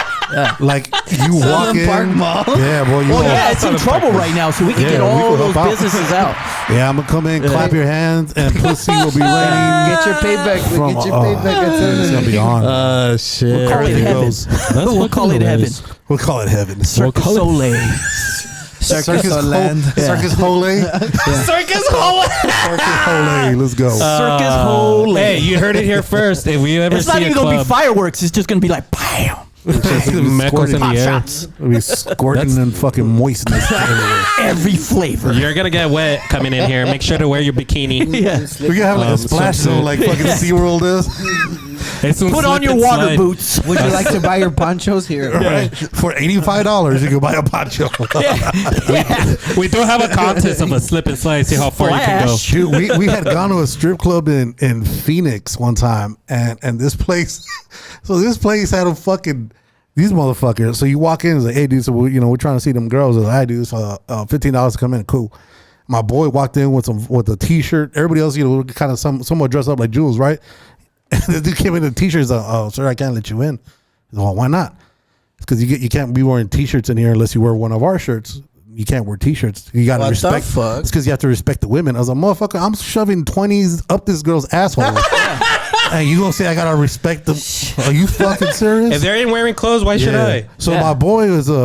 Like you walk in, Park Mall? yeah, boy. You Well, walk- yeah, it's in trouble right now, so we can Yeah, get we all can those help out. businesses out. Yeah, I'm gonna come in, clap your hands, and pussy will be raining. Get your payback. From, Get your payback. it's gonna be on. shit. We'll call it Everything heaven. goes. We'll call it heaven. We'll call it heaven. Circus Soleil. Circus Land. Circus Hole. Circus Hole. Circus Hole. Let's go. Circus Soleil. Hey, you heard it here first. If we ever It's see not a even going to be club, fireworks. It's just going to be like, bam. Mecos in Pop the air. shots. We'll be squirting and fucking moistness everywhere. Every flavor. You're gonna get wet coming in here. Make sure to wear your bikini. Yeah. We're gonna have like a splash zone like fucking SeaWorld is. Put on your water boots. Would you like to buy your ponchos here? Right? For $85, you can buy a poncho. We do have a contest of a slip and slide. See how far you can go. Flash. Dude, we had gone to a strip club in Phoenix one time, and this place, this place had a fucking these motherfuckers. So you walk in and say, "Hey, dude, so we're trying to see them girls." I was like, "I do for $15 to come in." Cool. My boy walked in with a t-shirt. Everybody else, kind of somewhat dressed up like Jules, right? And the dude came in in a t-shirt. He's like, "Oh, sir, I can't let you in." I said, "Well, why not?" It's because you can't be wearing t-shirts in here unless you wear one of our shirts. You can't wear t-shirts. You gotta What the respect. fuck? It's because you have to respect the women. I was like, "Motherfucker, I'm shoving 20s up this girl's asshole." And you gonna say I gotta respect them? Are you fucking serious? If they ain't wearing clothes, why should I? So my boy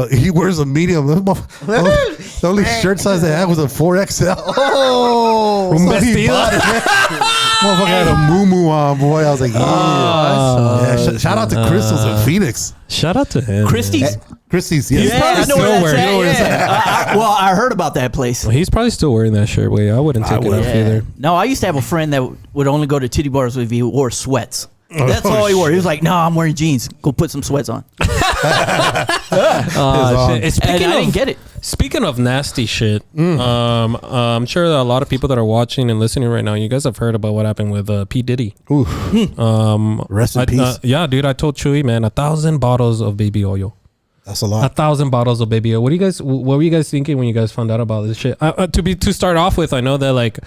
he wears a medium. The only shirt size they had was a 4XL. Oh, So he bought it. Motherfucker had a moo on, boy. I was like, yeah. Shout out to Crystals in Phoenix. Shout out to him. Christie's? Christie's, Yeah, yes. I know where that's still wearing- at. Well, I heard about that place. Well, he's probably still wearing that shirt. Wait, I wouldn't take it off either. No, I used to have a friend that would only go to titty bars if he wore sweats. That's all he wore. He was like, "No, I'm wearing jeans. Go put some sweats on." Shit. And I didn't get it. Speaking of nasty shit, I'm sure that a lot of people that are watching and listening right now, you guys have heard about what happened with P. Diddy. Ooh. Rest in peace. Yeah, dude, I told Chewy, man, 1,000 bottles of baby oil. That's a lot. 1,000 bottles of baby oil. What were you guys thinking when you guys found out about this shit? To start off with, I know that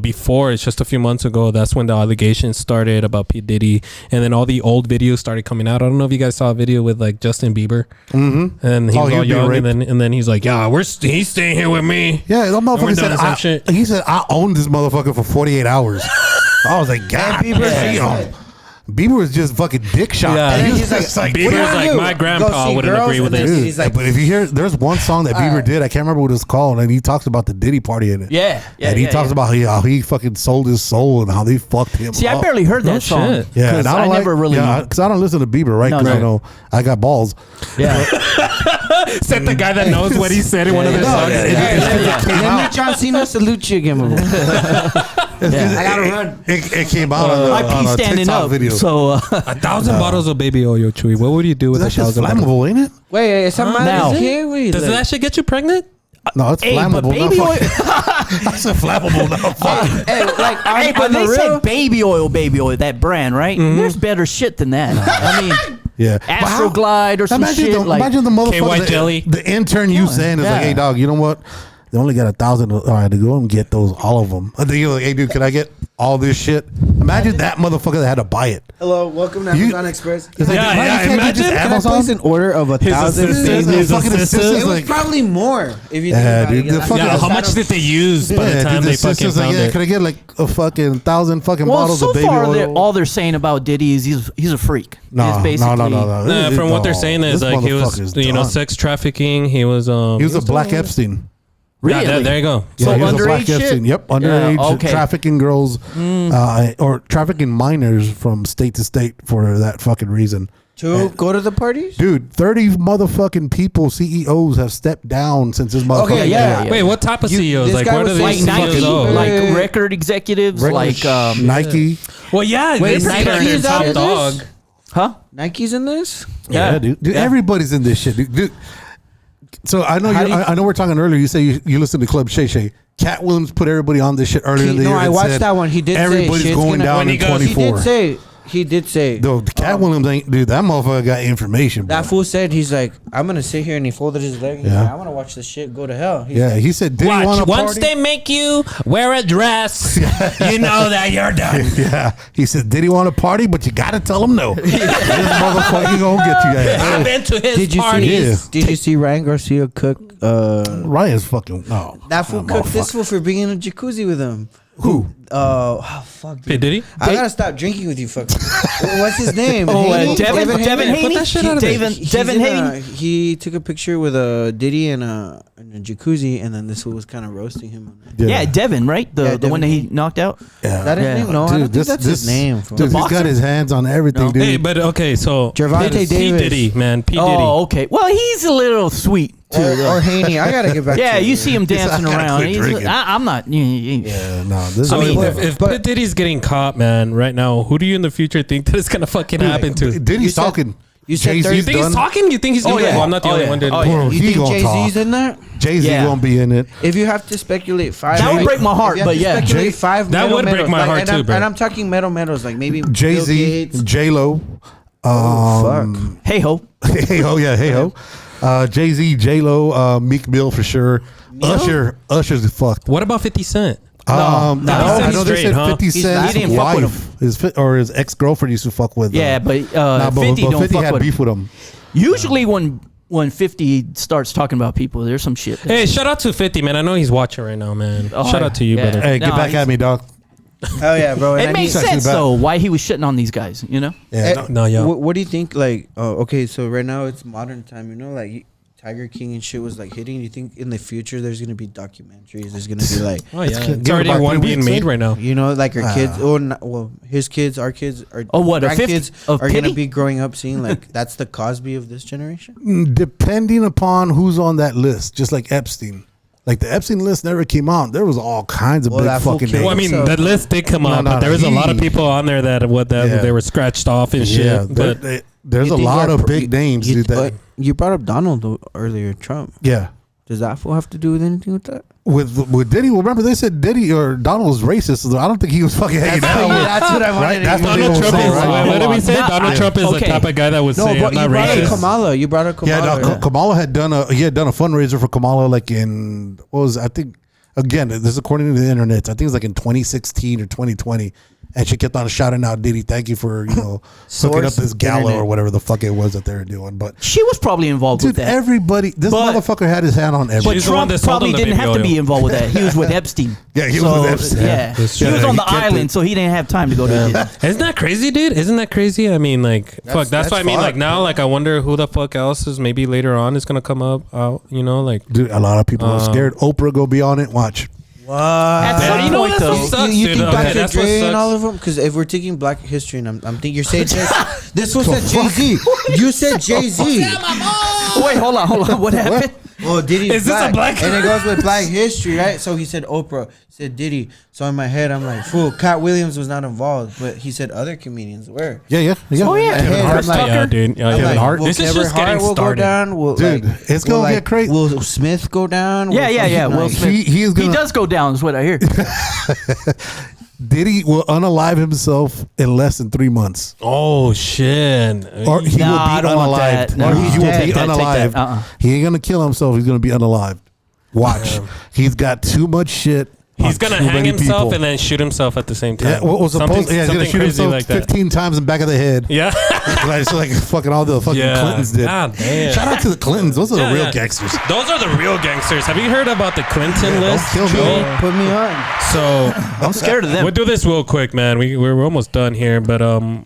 before, it's just a few months ago, that's when the allegations started about P. Diddy, and then all the old videos started coming out. I don't know if you guys saw a video with Justin Bieber, and he was all young, and then he's like, "Yeah, he's staying here with me." Yeah, that motherfucker doing the same shit. he said, "I owned this motherfucker for 48 hours." I was like, "God, Bieber was just fucking dick shot." Yeah. And He then was he's like, Bieber's "What do you like, do? my grandpa Go see wouldn't girls?" agree with And then this. He's like, but if you hear, there's one song that Bieber did. I can't remember what it's called, and he talks about the Diddy party in it. Yeah, and he talks about how he fucking sold his soul and how they fucked him. See, up. I barely heard that song. shit. Yeah, because and I I don't never really. because I don't listen to Bieber, right? No, Because no. I know I got balls. Yeah, Said the guy that knows what he said in one of their songs. "Let me John Cena salute you again, bro." I gotta run. It came out I on pee a standing TikTok up. video. So 1,000 bottles of baby oil, Chewy. What would you do with That shit's 1,000 bottles? flammable, ain't it? Wait, somebody Now. here. Wait, Does that shit get you pregnant? No, it's hey, but flammable. baby not oil. fucking- I said flammable. No, fuck. Hey, Hey, but they said baby oil, that brand, right? There's better shit than that. I mean, Yeah. Astroglide or some Imagine shit the, like. imagine the motherfucker. KY jelly. The intern you saying is like, "Hey, dog, you know what? They only got 1,000. All right, to go and get those, all of them." And then you're like, "Hey, dude, can I get all this shit?" Imagine that motherfucker that had to buy it. Hello, welcome to You- Amazon Express. It's like, Yeah, why yeah, you can't get imagine- just Can I Amazon? place an order of 1,000 assistant- babies? his fucking assistant- assistant's It was like, probably more if you think Yeah, about dude, it. the That's fucking- not How a- much did they use by the yeah, time dude, they the fucking assistant's like, found yeah, it? can I get like a fucking 1,000 fucking Well, bottles so of baby far, oil? all they're saying about Diddy is he's a freak. No, He's basically, no. Nah, from what they're saying is This like he was, motherfucker's done. sex trafficking. He was He was a black Epstein. Really? Yeah, there you go. So he was a underage black shit? Epstein. Yep, underage okay. trafficking girls or trafficking minors from state to state for that fucking reason. To go to the parties? Dude, 30 motherfucking people, CEOs, have stepped down since this motherfucker. Okay, yeah. Yeah. Wait, what type of CEOs? this Like, guy where do was these like saying Nike, CEOs go? like record executives, like Nike. Well, yeah, Wait, they say that Nike they're is out top of dog. this? huh? Nike's in this? Yeah, dude. Everybody's in this shit, dude. So I know I know we're talking earlier. You say you listen to Club Shay Shay. Cat Williams put everybody on this shit earlier in the year. No, I and watched said, that one. He did everybody's say going down in 24. He did say. Though Cat Williams ain't, dude. That motherfucker got information. Bro. That fool said he's like, I'm gonna sit here, and he folded his leg. He's like, I want to watch this shit go to hell. He's like, he said, did he want to Once party? they make you wear a dress, you know that you're done. Yeah, he said, did he want to party? But you gotta tell him no. This motherfucker gonna get you. I've been to his parties. Did you see Ryan Garcia cook? Ryan's fucking no. That fool cooked this fool for being in a jacuzzi with him. Who? Fuck. Dude. Hey, did he? I gotta stop drinking with you, fuck. What's his name? Devin Haney. Devin Haney. He took a picture with a Diddy in a jacuzzi, and then this fool was kind of roasting him on that. Yeah, Devin, right? The one that he knocked out. Yeah. That his name? No, Dude, I don't think that's his name. Dude, he's got his hands on everything, dude. Hey, but okay, so Gervonta P. Davis. Diddy, man, P. Diddy. Oh, okay. Well, he's a little sweet too. Or Haney. I gotta get back. Yeah, to you see him dancing I gotta around. quit drinking. I'm not. Yeah, no. This I is mean, whatever. if P. Diddy's getting caught, man, right now, who do you in the future think that it's gonna fucking happen to? Diddy's talking. You said Jay-Z's You think he's talking? You think he's gonna? yeah. Well, I'm not the Oh, only yeah. one. Oh, yeah. Bro, You he think gonna Jay-Z's talk. in there? Jay-Z Yeah. gonna be in it. If you have to speculate five, That would break my heart, but yeah. five. That metal would break medals, my heart and too, I'm, bro. And I'm talking medals, like maybe Jay-Z, Bill Gates. J-Lo. Fuck. Hey ho. Hey ho, yeah, hey ho. Jay-Z, J-Lo, Meek Mill for sure. Usher's fucked. What about 50 Cent? I know they straight, said huh? 50 He Cent's didn't fuck with wife, his ex-girlfriend used to fuck with. Yeah, but 50 but don't 50 fuck had with beef him. with him. Usually when 50 starts talking about people, there's some shit. Hey, shout out to 50, man. I know he's watching right now, man. Oh, shout out to you, yeah. brother. Hey, No, get back he's- at me, dog. Oh yeah, bro. It makes actually sense bad. though why he was shitting on these guys. You know. Yeah, No, yo. What do you think? Like, okay, so right now it's modern time. You know, like Tiger King and shit was like hitting. Do you think in the future there's gonna be documentaries? There's gonna be like, Oh, yeah. Give It's it already about one 3 being weeks, made eh? right now. you know, like our kids. Well, his kids, our kids, our A grandkids fifth of are gonna pity? be growing up seeing like that's the Cosby of this generation. depending upon who's on that list, just like Epstein. Like the Epstein list never came out. There was all kinds of Well, big that fool fucking killed Well, I names. mean, So- that list did come out, No, but there was a lot of he- people on there that Yeah. they were scratched off and shit. Yeah, but there's You a think lot our of pr- big names, you, dude. That, you brought up Donald earlier, Trump. yeah. Does that fool have to do with anything with that? With Diddy, well, remember they said Diddy or Donald was racist. So I don't think he was fucking hanging out. That's what I wanted Right? to That's hear. what they Donald gonna Trump say, is. right? What did we say? Hold on. Donald Trump is the Okay. type of guy that would No, say, but "I'm you not brought up racist." Kamala. You brought up Yeah, Kamala. no, Kamala had done a fundraiser for Kamala like in what was I think again this is according to the internet. I think it was like in 2016 or 2020, and she kept on shouting out Diddy, thank you for hooking up Source, this gala internet. or whatever the fuck it was that they were doing. But She was probably involved dude, with that. everybody, this But- motherfucker had his hand on But everything. She's the one Trump that sold probably him the didn't baby have to be oil. involved with that. He was with Epstein. Yeah, he was with Epstein. Yeah, That's he true. was Yeah, on he the kept island, it. so he didn't have time to go to. Isn't that crazy, dude? Isn't that crazy? I mean, like, fuck. That's why I mean, fucked, like, now, like, I wonder who the fuck else is maybe later on is gonna come up out. You know, like, Dude, a lot of people are scared. Oprah go be on it. Watch. At Man, some you know point, what? That's though, what sucks, you dude. think Okay, Dr. that's what Dre and sucks. all of them? Because if we're taking Black history, and I'm thinking you're saying this was said Jay Z. You said Jay Z. wait, hold on. What happened? Oh, Diddy. Is this a black- And it goes with Black history, right? So he said Oprah, said Diddy. So in my head, I'm like, fool. Cat Williams was not involved, but he said other comedians were. Yeah. Oh, yeah. Kevin Kevin Hart. Hart. yeah, dude. Yeah, I'm Kevin like, Hart. will This is Kevin just Hart getting will started. go down. Will, Dude, like, it's gonna will, get crazy. Will Smith go down? Yeah, Will Will fucking, Smith. He is He gonna- does go down, is what I hear. Diddy will unalive himself in less than 3 months. Oh shit! Or he Nah, I will be don't want that. unalived. No. Or He's he will dead. be Take that. unalived. He ain't gonna kill himself. He's gonna be unalived. Watch. He's got too much shit. He's on gonna too hang many himself people. and then shoot himself at the same time. Yeah, what was supposed? Yeah, he's gonna shoot crazy himself 15 times in the back of the head. Yeah. like fucking all the fucking Yeah. Clintons did. God damn. Shout out to the Clintons. Those are Yeah, the real yeah. gangsters. Those are the real gangsters. Have you heard about the Clinton Yeah, list? don't kill me. Chuy? put me on. So I'm scared of them. we'll do this real quick, man. We're almost done here, but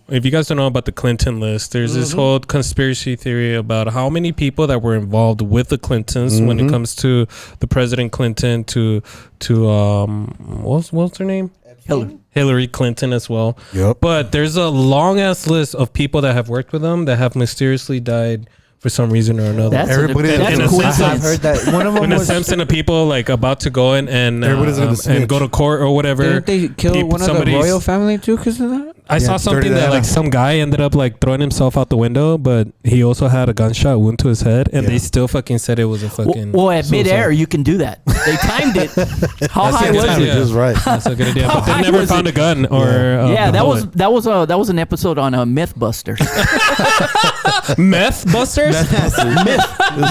if you guys don't know about the Clinton list, there's this whole conspiracy theory about how many people that were involved with the Clintons when it comes to the President Clinton to what's her name? Hillary Clinton as well. Yep. But there's a long ass list of people that have worked with them that have mysteriously died for some reason or another. That's Everybody- that's in a a sense, coincidence. I've heard that one of them in a was. sense, of people like about to go in and Everybody's gonna snitch. go to court or whatever. Didn't they kill one of the royal family too because of that? I saw something that like some guy ended up like throwing himself out the window, but he also had a gunshot wound to his head, and they still fucking said it was a fucking. Well, at midair you can do that. They timed it. How high was it? Just right. That's a good idea. But they never found a gun or. Yeah, that was an episode on Mythbusters. Mythbusters.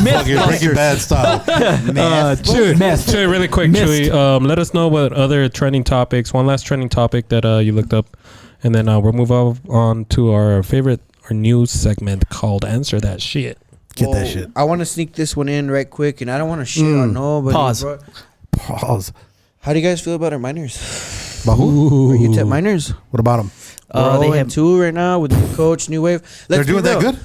Myth Breaking Bad style. Chuy, really quick, Chuy. Let us know what other trending topics. One last trending topic that you looked up. And then we'll move on to our news segment called Answer That Shit. Get that shit. I want to sneak this one in right quick, and I don't want to shit on nobody. Pause. How do you guys feel about our minors? About who? Our UTEP minors. What about them? They have 2 right now with the new coach, new wave. They're doing that good?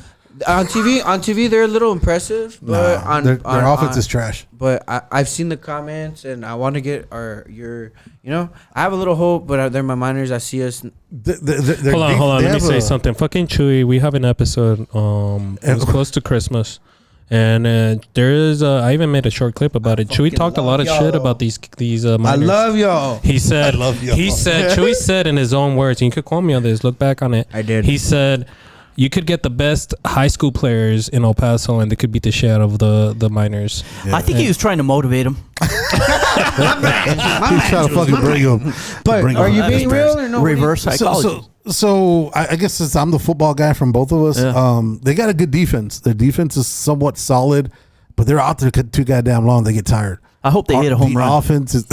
On TV, they're a little impressive, but their offense is trash. But I've seen the comments, and I want to get I have a little hope, but they're my minors. I see us. Hold on. Let me say something. Fucking Chuy, we have an episode. It was close to Christmas, and there is. I even made a short clip about it. Chuy talked a lot of shit about these minors. I love y'all. He said. Chuy said in his own words. And you could quote me on this. Look back on it. I did. He said, you could get the best high school players in El Paso, and they could beat the shit out of the minors. Yeah. I think he was trying to motivate them. He's trying to fucking bring them. But are you being real or no? Reverse psychology. So I guess since I'm the football guy from both of us, they got a good defense. Their defense is somewhat solid, but they're out there too goddamn long. They get tired. I hope they hit a home run. Offense is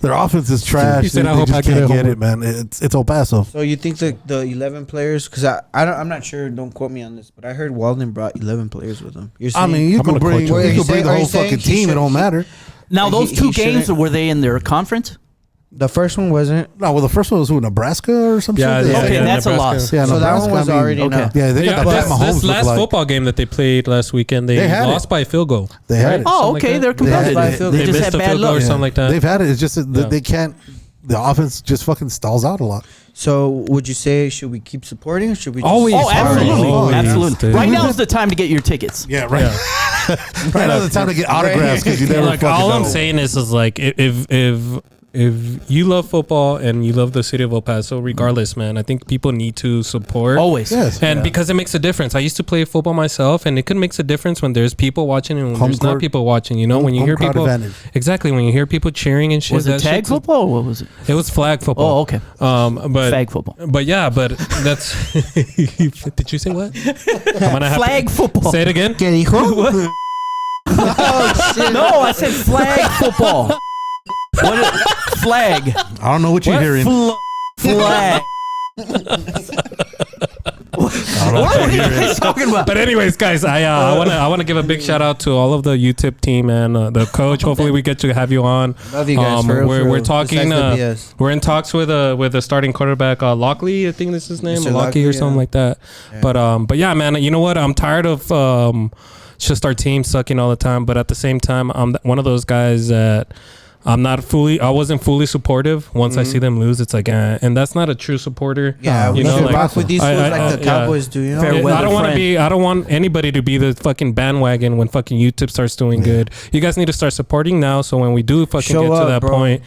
their offense is trash. He said, I hope I can't get it, man. It's El Paso. So you think the 11 players? Because I'm not sure. Don't quote me on this, but I heard Walden brought 11 players with him. You're saying, I mean, you can bring the whole fucking team. It don't matter. Now those 2 games, were they in their conference? The first one wasn't. No, well, the first one was Nebraska or something. Okay, that's a loss. Yeah, so that one was already enough. Yeah, they got this last football game that they played last weekend, they lost by a field goal. They had it. Oh, okay, they're competitive. They just missed had a bad field goal luck or something like that. They've had it. It's just that they can't. The offense just fucking stalls out a lot. So would you say should we keep supporting or should we? Always. Absolutely. Right now is the time to get your tickets. Yeah, right. Right now is the time to get autographs because you never fucking all know. I'm saying is like if you love football and you love the city of El Paso, regardless, man, I think people need to support. Always. Yes. And because it makes a difference. I used to play football myself, and it could make a difference when there's people watching and when there's not people watching. You know, when you hear people. Exactly. When you hear people cheering and shit. Was it tag football or what was it? It was flag football. Oh, okay. But flag football. But yeah, but that's. Did you say what? Flag football. Say it again. ¿Qué dijo? Oh, shit. No, I said flag football. What is flag? I don't know what you're hearing. Flag. What are you guys talking about? But anyways, guys, I want to give a big shout out to all of the UTIP team and the coach. Hopefully, we get to have you on. Love you guys. We're talking. We're in talks with a starting quarterback, Lockley. I think this is his name, Lockley or something like that. Yeah. But yeah, man, you know what? I'm tired of just our team sucking all the time. But at the same time, I'm one of those guys that. I wasn't fully supportive. Once I see them lose, it's like, and that's not a true supporter. Yeah, you know, like, rock with these fools like the Cowboys do. You know, I don't want anybody to be the fucking bandwagon when fucking UTIP starts doing good. You guys need to start supporting now, so when we do fucking get to that point,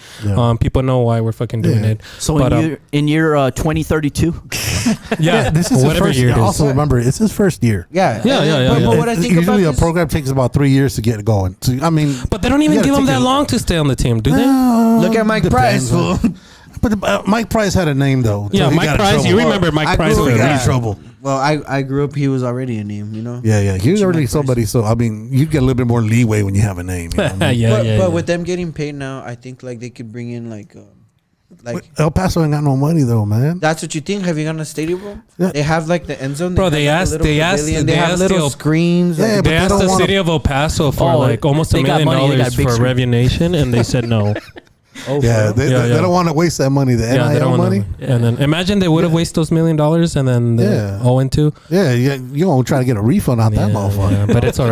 people know why we're fucking doing it. So in year 2032, this is his first year. Also, remember, it's his first year. Yeah. But what I think usually a program takes about 3 years to get going. So I mean, but they don't even give them that long to stay on the team. Do they? Look at Mike Price. But Mike Price had a name though. Yeah, Mike Price. You remember Mike Price? He got in trouble. Well, I grew up. He was already a name. You know. Yeah. He was already somebody. So I mean, you get a little bit more leeway when you have a name. You know what I mean? But with them getting paid now, I think like they could bring in like El Paso ain't got no money though, man. That's what you think? Have you gone to stadium, bro? Yeah. They have like the end zone. Bro, they have little screens. Yeah, they asked the city of El Paso for like almost $1 million for Revenation, and they said no. They don't want to waste that money. The NIL money. And then imagine they would have wasted those $1 million, and then the 0-2. Yeah, you won't try to get a refund out that motherfucker. Yeah, but it's all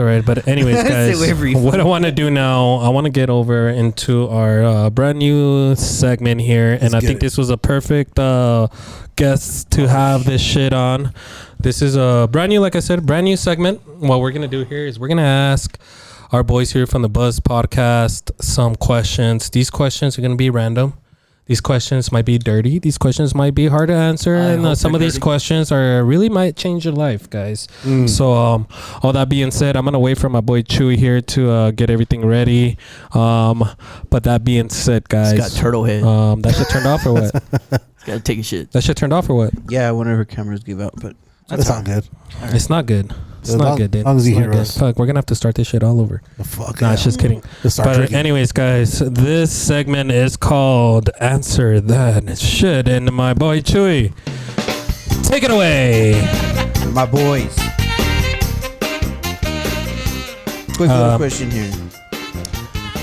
right. But anyways, guys, what I want to do now, I want to get over into our brand new segment here, and I think this was a perfect guest to have this shit on. This is a brand new, like I said, brand new segment. What we're gonna do here is we're gonna ask our boys here from the Buzz podcast some questions. These questions are going to be random. These questions might be dirty. These questions might be hard to answer, and some of these questions really might change your life, guys. So, all that being said, I'm gonna wait for my boy Chuy here to get everything ready. But that being said, guys, It's got turtle head. that shit turned off or what? It's got to take a shit. That shit turned off or what? Yeah, one of her cameras gave out, but That's not good. It's not good. It's not good, dude. As long as you It's not hear good. us. Fuck, we're gonna have to start this shit all over. The fuck. Nah, it's just kidding. Let's start But drinking. anyways, guys, this segment is called Answer That Shit, and my boy Chuy, take it away. my boys. Quick little question here.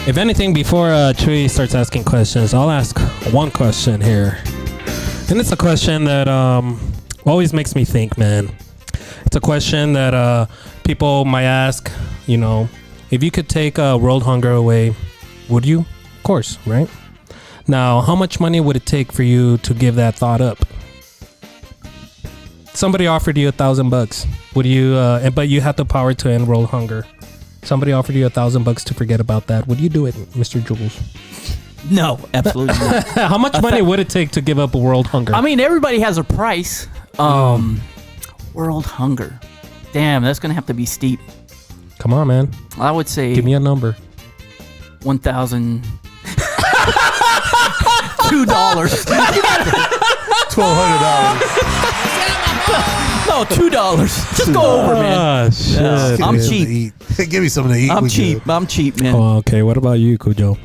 If anything, before Chuy starts asking questions, I'll ask one question here, and it's a question that always makes me think, man. It's a question that people might ask, you know, if you could take world hunger away, would you? Of course, right? Now, how much money would it take for you to give that thought up? Somebody offered you $1,000. Would you? But you had the power to end world hunger. Somebody offered you $1,000 to forget about that. Would you do it, Mr. Jules? No, absolutely not. How much money would it take to give up world hunger? I mean, everybody has a price. World hunger. Damn, that's going to have to be steep. Come on, man. I would say Give me a number. 1,000. $2. $1,200. No, $2. Just go over, man. Ah, shit. I'm Give me cheap. something to eat. Give me something to eat. I'm we cheap. good. I'm cheap, man. Oh, okay. What about you, Kujo?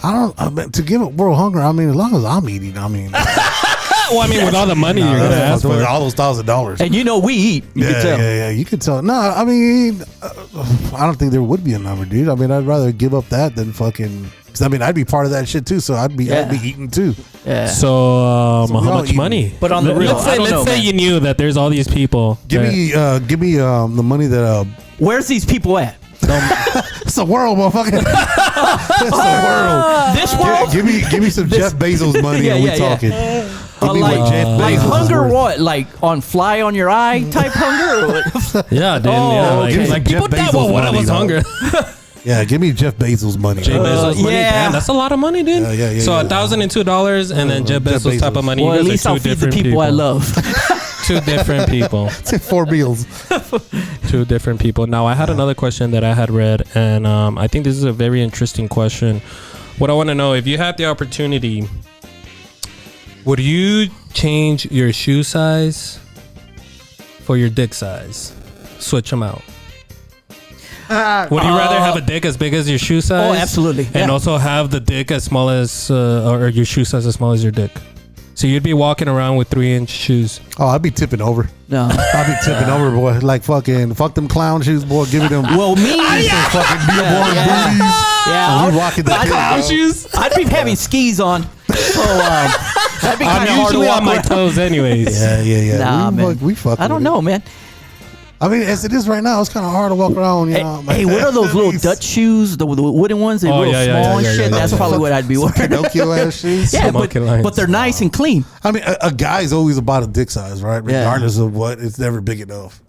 I mean, to give up world hunger. I mean, as long as I'm eating. I mean, Well, I mean, with all the money you're gonna ask for. all those $1,000. And you know we eat. You can tell. Yeah. You could tell. No, I mean, I don't think there would be a number, dude. I mean, I'd rather give up that than fucking. 'Cause I mean, I'd be part of that shit too, so I'd be eating too. Yeah. So, So we how all much eat. money? But on the real, let's I say, don't know, man. you knew that there's all these people. Give that- me the money that Where's these people at? it's the world, motherfucker. It's the world. This world? Give me some Jeff Bezos money, Yeah, and we yeah, yeah. talking. Give me what Jeff like Bezos is hunger worth. what? Like on fly on your eye type hunger? Or what? Yeah, dude. Oh, yeah, like, okay. like people Jeff die Bezos when I money, was dog. hungry. Yeah, give me Jeff Bezos money. Jeff Bezos money. yeah. Damn, that's a lot of money, dude. Yeah, So yeah. $1,002, and then Jeff Jeff Bezos type of Bezos. money. Well, You at guys least are I'll two feed the different people I love. Two different people. It's 4 meals. Two different people. Now, I had another question that I had read, and I think this is a very interesting question. What I want to know, if you had the opportunity, would you change your shoe size for your dick size? Switch them out. Would you rather have a dick as big as your shoe size? Oh, absolutely. And Yeah. also have the dick as small as, or your shoe size as small as your dick? So you'd be walking around with 3-inch shoes. Oh, I'd be tipping over. No. I'd be tipping over, boy. Like fuck them clown shoes, boy. Give me them. Well, me. Some fucking billboard booties. Yeah. And we rocking the I'd- dick, bro. I'd be having skis on. So that'd be I'm kind of hard to usually walk on my around. toes anyways. Yeah. Nah, man. We fuck I don't with it. know, man. I mean, as it is right now, it's kind of hard to walk around. You know, Hey, what are those little Dutch shoes? The wooden ones? They're Oh, real yeah, small and yeah, shit. yeah. That's probably what I'd be wearing. Pinocchio ass shoes? Yeah, Monkey lines. but they're nice and clean. I mean, a guy's always about a dick size, right? Yeah. Regardless of what, it's never big enough.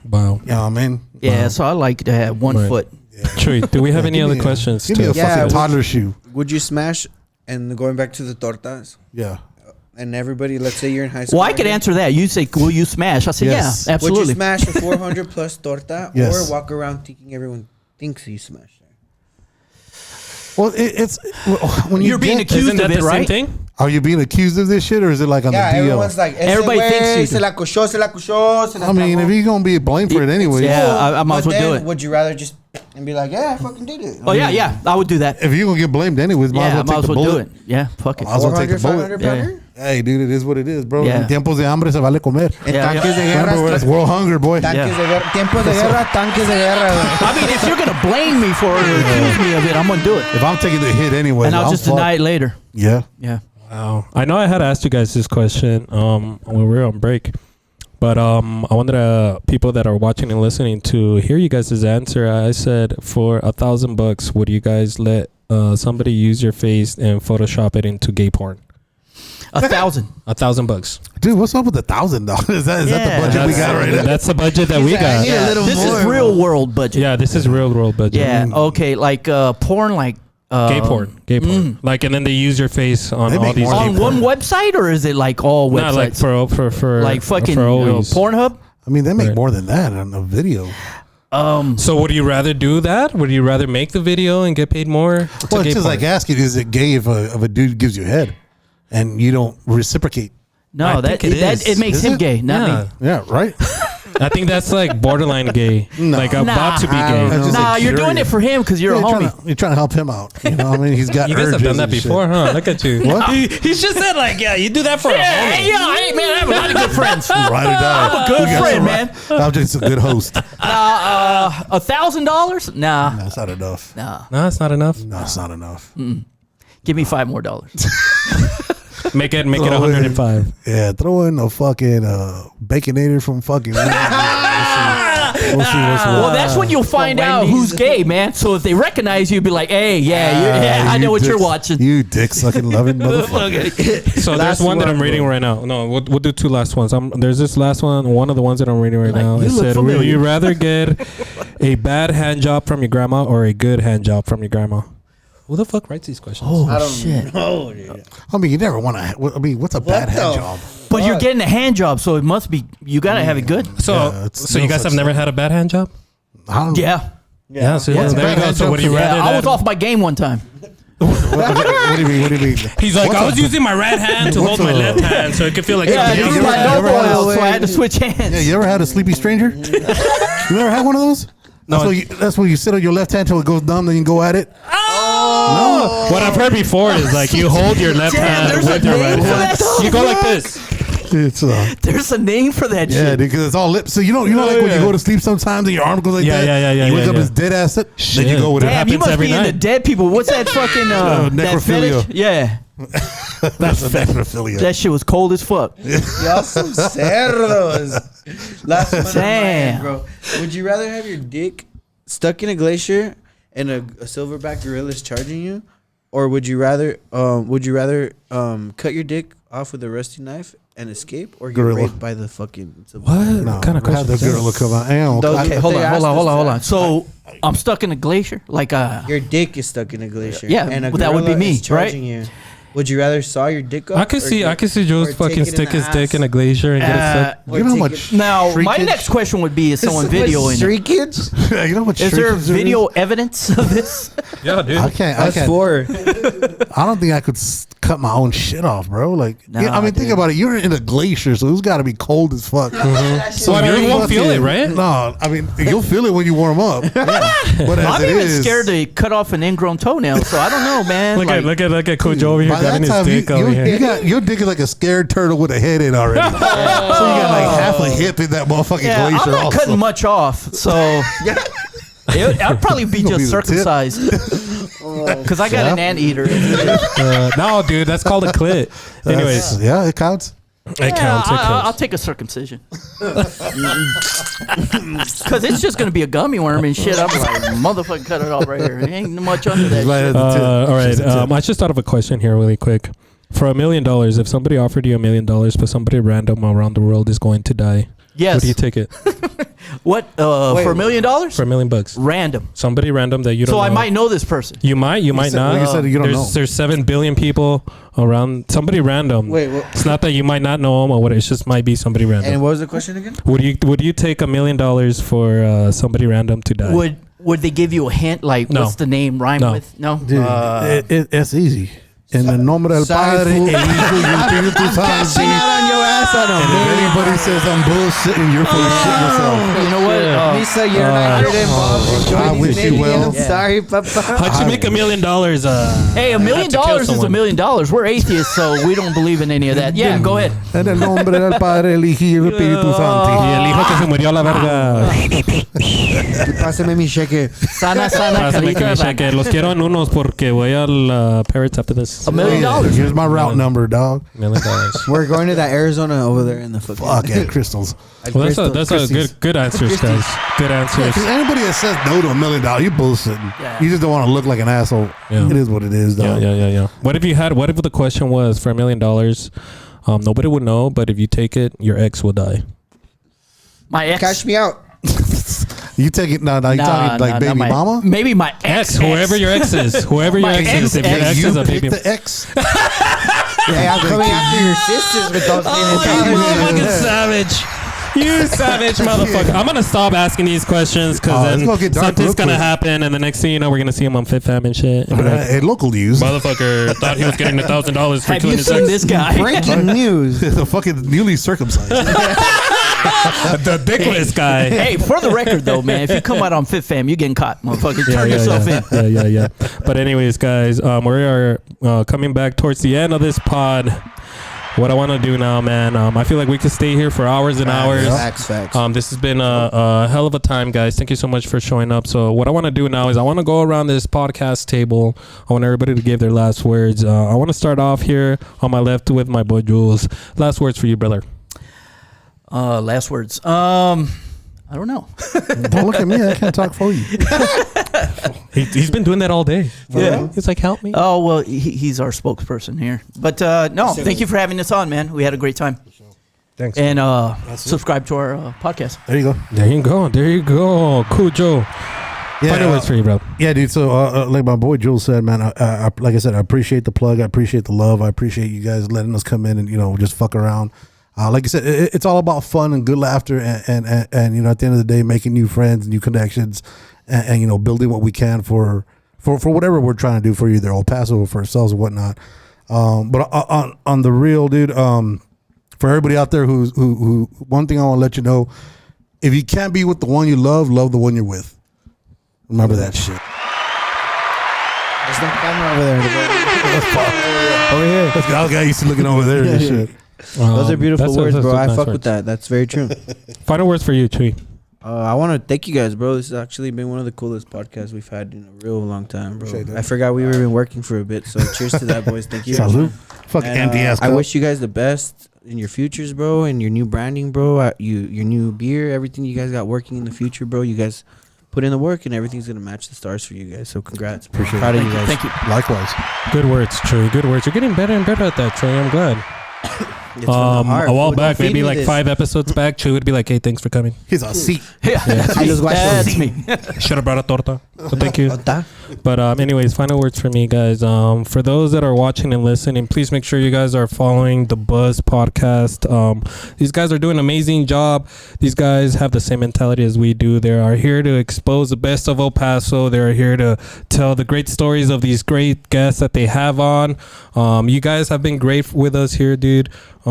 Wow. You know what I mean? Yeah, so I like to have 1 Right. foot. Chuy, do we have any Give other me a- questions? Give me a Yeah, fucking would- toddler shoe. Would you smash? And going back to the tortas, Yeah. and everybody, let's say you're in high school. Well, I could right? answer that. You say, will you smash? I said, Yes. yeah, Would absolutely. you smash a 400 plus torta, Yes. or walk around thinking everyone thinks you smashed it? Well, it's when You're being get- accused Isn't that of it, the same right? thing? Are you being accused of this shit, or is it like on Yeah, the DL? everyone's like, Everybody thinks you se do. la cochó, se la cochó, se la I mean, tragó." if you're gonna be blamed for it anyway, Yeah, I might as But well do then, it. would you rather just and be like, yeah, I fucking did it? Oh, yeah, I would do that. if you're gonna get blamed anyways, might Yeah, I as might well as take the well do bullet. it. Yeah, fuck it. Might as well take the 400, bullet. 500 Yeah. pounder? Hey, dude, it is what it is, bro. Yeah. En tiempos de hambre se vale comer. En Yeah, tanques de Remember, guerra. it's world hunger, boy. Tanques Yeah. de guerra. Tiempos de guerra, tanques de guerra. güey. I mean, if you're going to blame me for it or accuse me of it, I'm going to do it. If I'm taking the hit anyway, And I'll I'm just fucked. deny it later. Yeah. Yeah. Wow. I know I had asked you guys this question when we were on break, but I wanted people that are watching and listening to hear you guys' answer. I said, for $1,000, would you guys let somebody use your face and Photoshop it into gay porn? 1,000. $1,000. Dude, what's up with $1,000? Is that Yeah. the budget we got right now? That's the budget that we He's like, got. a little This more. is real world budget. Yeah, this is real world budget. Yeah. Okay. Like porn, like Gay porn. Like, and then they use your face on They all make these. more gay On porn. one website, or is it like all websites? Not like for like fucking for always. Pornhub. I mean, they make Right. more than that on a video. So would you rather do that? Would you rather make the video and get paid more? Well, it's just like asking, is it gay if a dude gives you head and you don't reciprocate? No, I that think it is. it makes Is him it? gay, not me. Yeah, right. I think that's like borderline gay. No. Like about to be I gay. don't know. Just Nah, like you're doing it curious. for him because you're a homie. You're trying to help him out. You know, what I mean, he's got. You guys have urges done that and shit. before, huh? Look at you. What? He's just said like, yeah, you do that for a Yeah, homie. hey, man, I have a lot of good friends. Ride or die. I'm a good We got friend, some- man. I'm just a good host. $1,000? Nah, That's not enough. nah. No, it's not enough. No, it's not enough. Give me $5 more. Make it Throw in- 105. Yeah, throw in a fucking Baconator from fucking. We'll see what's Well, what. that's when you'll find out Wendy's. who's gay, man. So if they recognize you, be like, hey, I know what you're watching. You dick sucking loving motherfucker. So there's Last one that one, I'm reading bro. right now. No, we'll do two last ones. There's this last one of the ones that I'm reading right Like, now. you It look said, familiar. will you rather get a bad hand job from your grandma or a good hand job from your grandma? Who the fuck writes these questions? Oh, I don't shit. know, dude. I mean, you never want to. I mean, what's a bad hand the job? But you're getting a hand job, so it must be, you got to have it good. So, Yeah, it's so you no guys such have never had a bad hand job? I don't, Yeah. Yeah. So What's a there you bad go. hand So job would you for you? rather? Yeah, I was that- off my game one time. What do you mean? What do you mean? He's like, What's I a- was using my right hand to hold my left hand, so it could feel like Yeah, somebody this else. is my you ever double had oil, a- so I had to switch hands. Yeah, you ever had a sleepy stranger? You ever had one of those? That's where you sit on your left hand till it goes numb, then you go at it. Oh! What I've heard before is like you hold your left Damn, hand there's with a your name right for hand. that shit. You go like this. It's There's a name for that yeah, shit. because it's all lips. So you know like when you go to sleep sometimes and your arm goes like Yeah, that. yeah. You wake up yeah. as dead ass. Then you Shit. go with it. Damn, you happens must every be into night. dead people. What's that fucking that necrophilia. fetish? Yeah, That's a necrophilia. that shit was cold as fuck. Y'all some cerdos. Last one of Damn. mine, bro. Would you rather have your dick stuck in a glacier and a silverback gorilla is charging you, or would you rather cut your dick off with a rusty knife and escape, or get Gorilla. raped by the fucking silverback? What No, kind of question? have the is that? girl come out. Damn, Those- Okay, They hold asked on. us So I'm stuck in a glacier, like Your dick is stuck in a glacier. Yeah, and a well, that would be gorilla me, is charging you. Would you rather saw your dick off? I can see Jules fucking stick his dick in a glacier and get it stuck. you know how much Now, my shrinkage- next question would be: is someone videoing? Street kids? you know how much Is there shrinkage there video evidence of this? Yeah, dude. I can't. That's 4. I don't think I could cut my own shit off, bro. Like, Nah, I mean, think dude. about it. You're in a glacier, so it's got to be cold as fuck. So I mean, you won't feel it, right? No, I mean, you'll feel it when you warm up. But as I'm it even is, scared to cut off an ingrown toenail, so I don't know, man. Look at Kujo over here by grabbing that his time, dick over here. you got your dick is like a scared turtle with a head in already. So you got like half a hip in that motherfucking Yeah, glacier. I'm not also. cutting much off, so I'd probably be Gonna just be the tip. circumcised because I got an anteater. No, dude, that's called a clit. Anyways, Yeah, it counts. it counts. It I'll counts. take a circumcision because it's just gonna be a gummy worm and shit. I'm like, motherfucker, cut it off right here. Ain't much under that. Right Shit. at the tip. All right. Just the tip. I just thought of a question here, really quick. For $1 million, if somebody offered you $1 million, but somebody random around the world is going to die, Yes. would you take it What for $1 million? for $1 million? Random. Somebody random that you don't. So I know. might know this person. You might said- not. like you said, you don't know. There's 7 billion people around. Somebody random. Wait, what? It's not that you might not know them or what. It just might be somebody random. And what was the question again? Would you take $1 million for somebody random to die? Would they give you a hint? Like, No. what's the name rhyme No. with? No. Dude, it's easy. En el nombre del Sorry, Padre, fool. el Hijo y el Espíritu Santo. on your ass on And if anybody says I'm bullshitting, you're full of shit yourself. You know what? Misa, you're not good involved in I joining wish the you million. well. I'm sorry, Papa. How'd you make $1 million? Hey, $1 million is $1 million. We're atheists, so we don't believe in any of that. Yeah, go ahead. En el nombre del Padre, el Hijo y el Espíritu Y Santo. el hijo que se murió a la verga. Pásame mi cheque. Sana, Pásame que me carita. cheque. Los quiero en unos porque voy al Parrots after this. $1 million. Here's my route number, dog. $1 million. We're going to that Arizona over there in the fucking. Fuck yeah, crystals. Well, that's a good answers, guys. Good answers. Because anybody that says no to $1 million, you bullshitting. Yeah. You just don't want to look like an asshole. Yeah. It is what it is, dog. Yeah. What if the question was for $1 million? Nobody would know, but if you take it, your ex will die. My ex. Cash me out. You take it now. You talking like baby mama? Maybe my ex. Whoever your ex is. Whoever your ex is. If your ex is a baby. The ex. Hey, I'm coming after your sisters with those Fucking savage. You savage motherfucker. I'm going to stop asking these questions because then something's going to happen. And the next thing you know, we're going to see him on Fifth Fam and shit. And like, in local news. Motherfucker thought he was getting $1,000 for Have you seen this guy? Breaking news. The fucking newly circumcised. The dickless guy. Hey, for the record though, man, if you come out on Fifth Fam, you getting caught, motherfucker. Turn yourself in. Yeah. But anyways, guys, we are coming back towards the end of this pod. What I want to do now, man, I feel like we could stay here for hours and hours. Facts. This has been a hell of a time, guys. Thank you so much for showing up. So what I want to do now is I want to go around this podcast table. I want everybody to give their last words. I want to start off here on my left with my boy Jules. Last words for you, brother. Last words. I don't know. Don't look at me. I can't talk for you. He's been doing that all day. Yeah. He's like, help me. Oh, well, he's our spokesperson here. But no, thank you for having us on, man. We had a great time. Thanks. And subscribe to our podcast. There you go. There you go. Kujo. Final words for you, bro. Yeah, dude. So, like my boy Jules said, man, I like I said, I appreciate the plug. I appreciate the love. I appreciate you guys letting us come in and, just fuck around. Like I said, it's all about fun and good laughter and at the end of the day, making new friends, new connections, and building what we can for whatever we're trying to do for either El Paso or for ourselves or whatnot. But on the real, dude, for everybody out there who one thing I want to let you know, if you can't be with the one you love the one you're with. Remember that shit. There's no camera over there. Over here. That's the other guy used to looking over there and shit. Those are beautiful words, bro. I nice fuck words. with that. That's very true. Final words for you, Chuy. I want to thank you guys, bro. This has actually been one of the coolest podcasts we've had in a real long time, bro. Appreciate that. I forgot we were even working for a bit, so cheers to that, boys. Thank you. Salute. Fucking And, empty ass I cup. wish you guys the best in your futures, bro, and your new branding, bro. Your new beer, everything you guys got working in the future, bro. You guys put in the work, and everything's gonna match the stars for you guys. So congrats. Appreciate Proud it. of you guys. Thank you. Likewise. Good words, Chuy. Good words. You're getting better and better at that, Chuy. I'm glad. It's from the heart, A while fool. back, Don't feed maybe me like this. 5 episodes back, Chuy would be like, hey, thanks for coming. He's a seat. I just watched That's those. me. Should have brought a torta. So thank you. Ota. But anyways, final words for me, guys. For those that are watching and listening, please make sure you guys are following the Buzz podcast. These guys are doing an amazing job. These guys have the same mentality as we do. They are here to expose the best of El Paso. They are here to tell the great stories of these great guests that they have on. You guys have been great with us here, dude.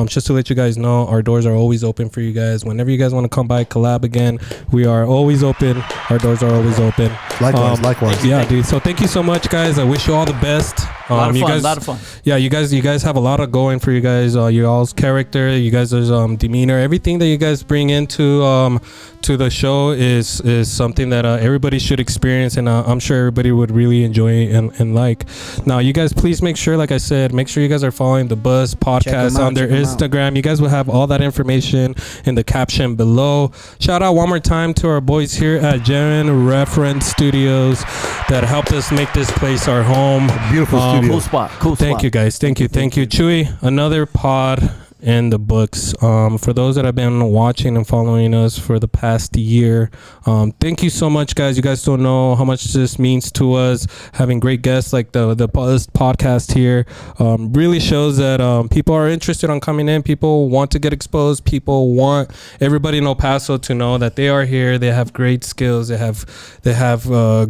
Just to let you guys know, our doors are always open for you guys. Whenever you guys want to come by, collab again, we are always open. Our doors are always open. Likewise. Yeah, dude. So thank you so much, guys. I wish you all the best. A lot of you fun. guys, lot of fun. Yeah, you guys have a lot of going for you guys. You all's character, you guys' demeanor, everything that you guys bring into to the show is something that everybody should experience, and I'm sure everybody would really enjoy and like. Now, you guys, please make sure, like I said, make sure you guys are following the Buzz podcast on their Instagram. You guys will have all that information in the caption below. Shout out one more time to our boys here at Jaren Reference Studios that helped us make this place our home. Beautiful studio. Cool spot. Thank you, guys. Thank you. Chuy, another pod in the books. For those that have been watching and following us for the past year, thank you so much, guys. You guys don't know how much this means to us. Having great guests like the Buzz podcast here really shows that people are interested on coming in. People want to get exposed. People want everybody in El Paso to know that they are here. They have great skills. They have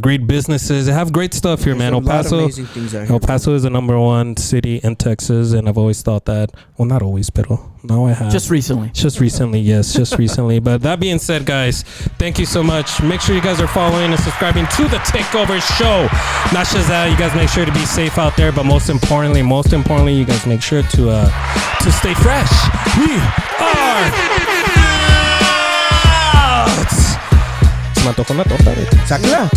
great businesses. They have great stuff here, man. El Paso is the #1 city in Texas, and I've always thought that. Well, not always, but now I have. Just recently. Yes, just recently. But that being said, guys, thank you so much. Make sure you guys are following and subscribing to the Takeover Show. Not just that, you guys make sure to be safe out there, but most importantly, you guys make sure to stay fresh. We are out. Sakura.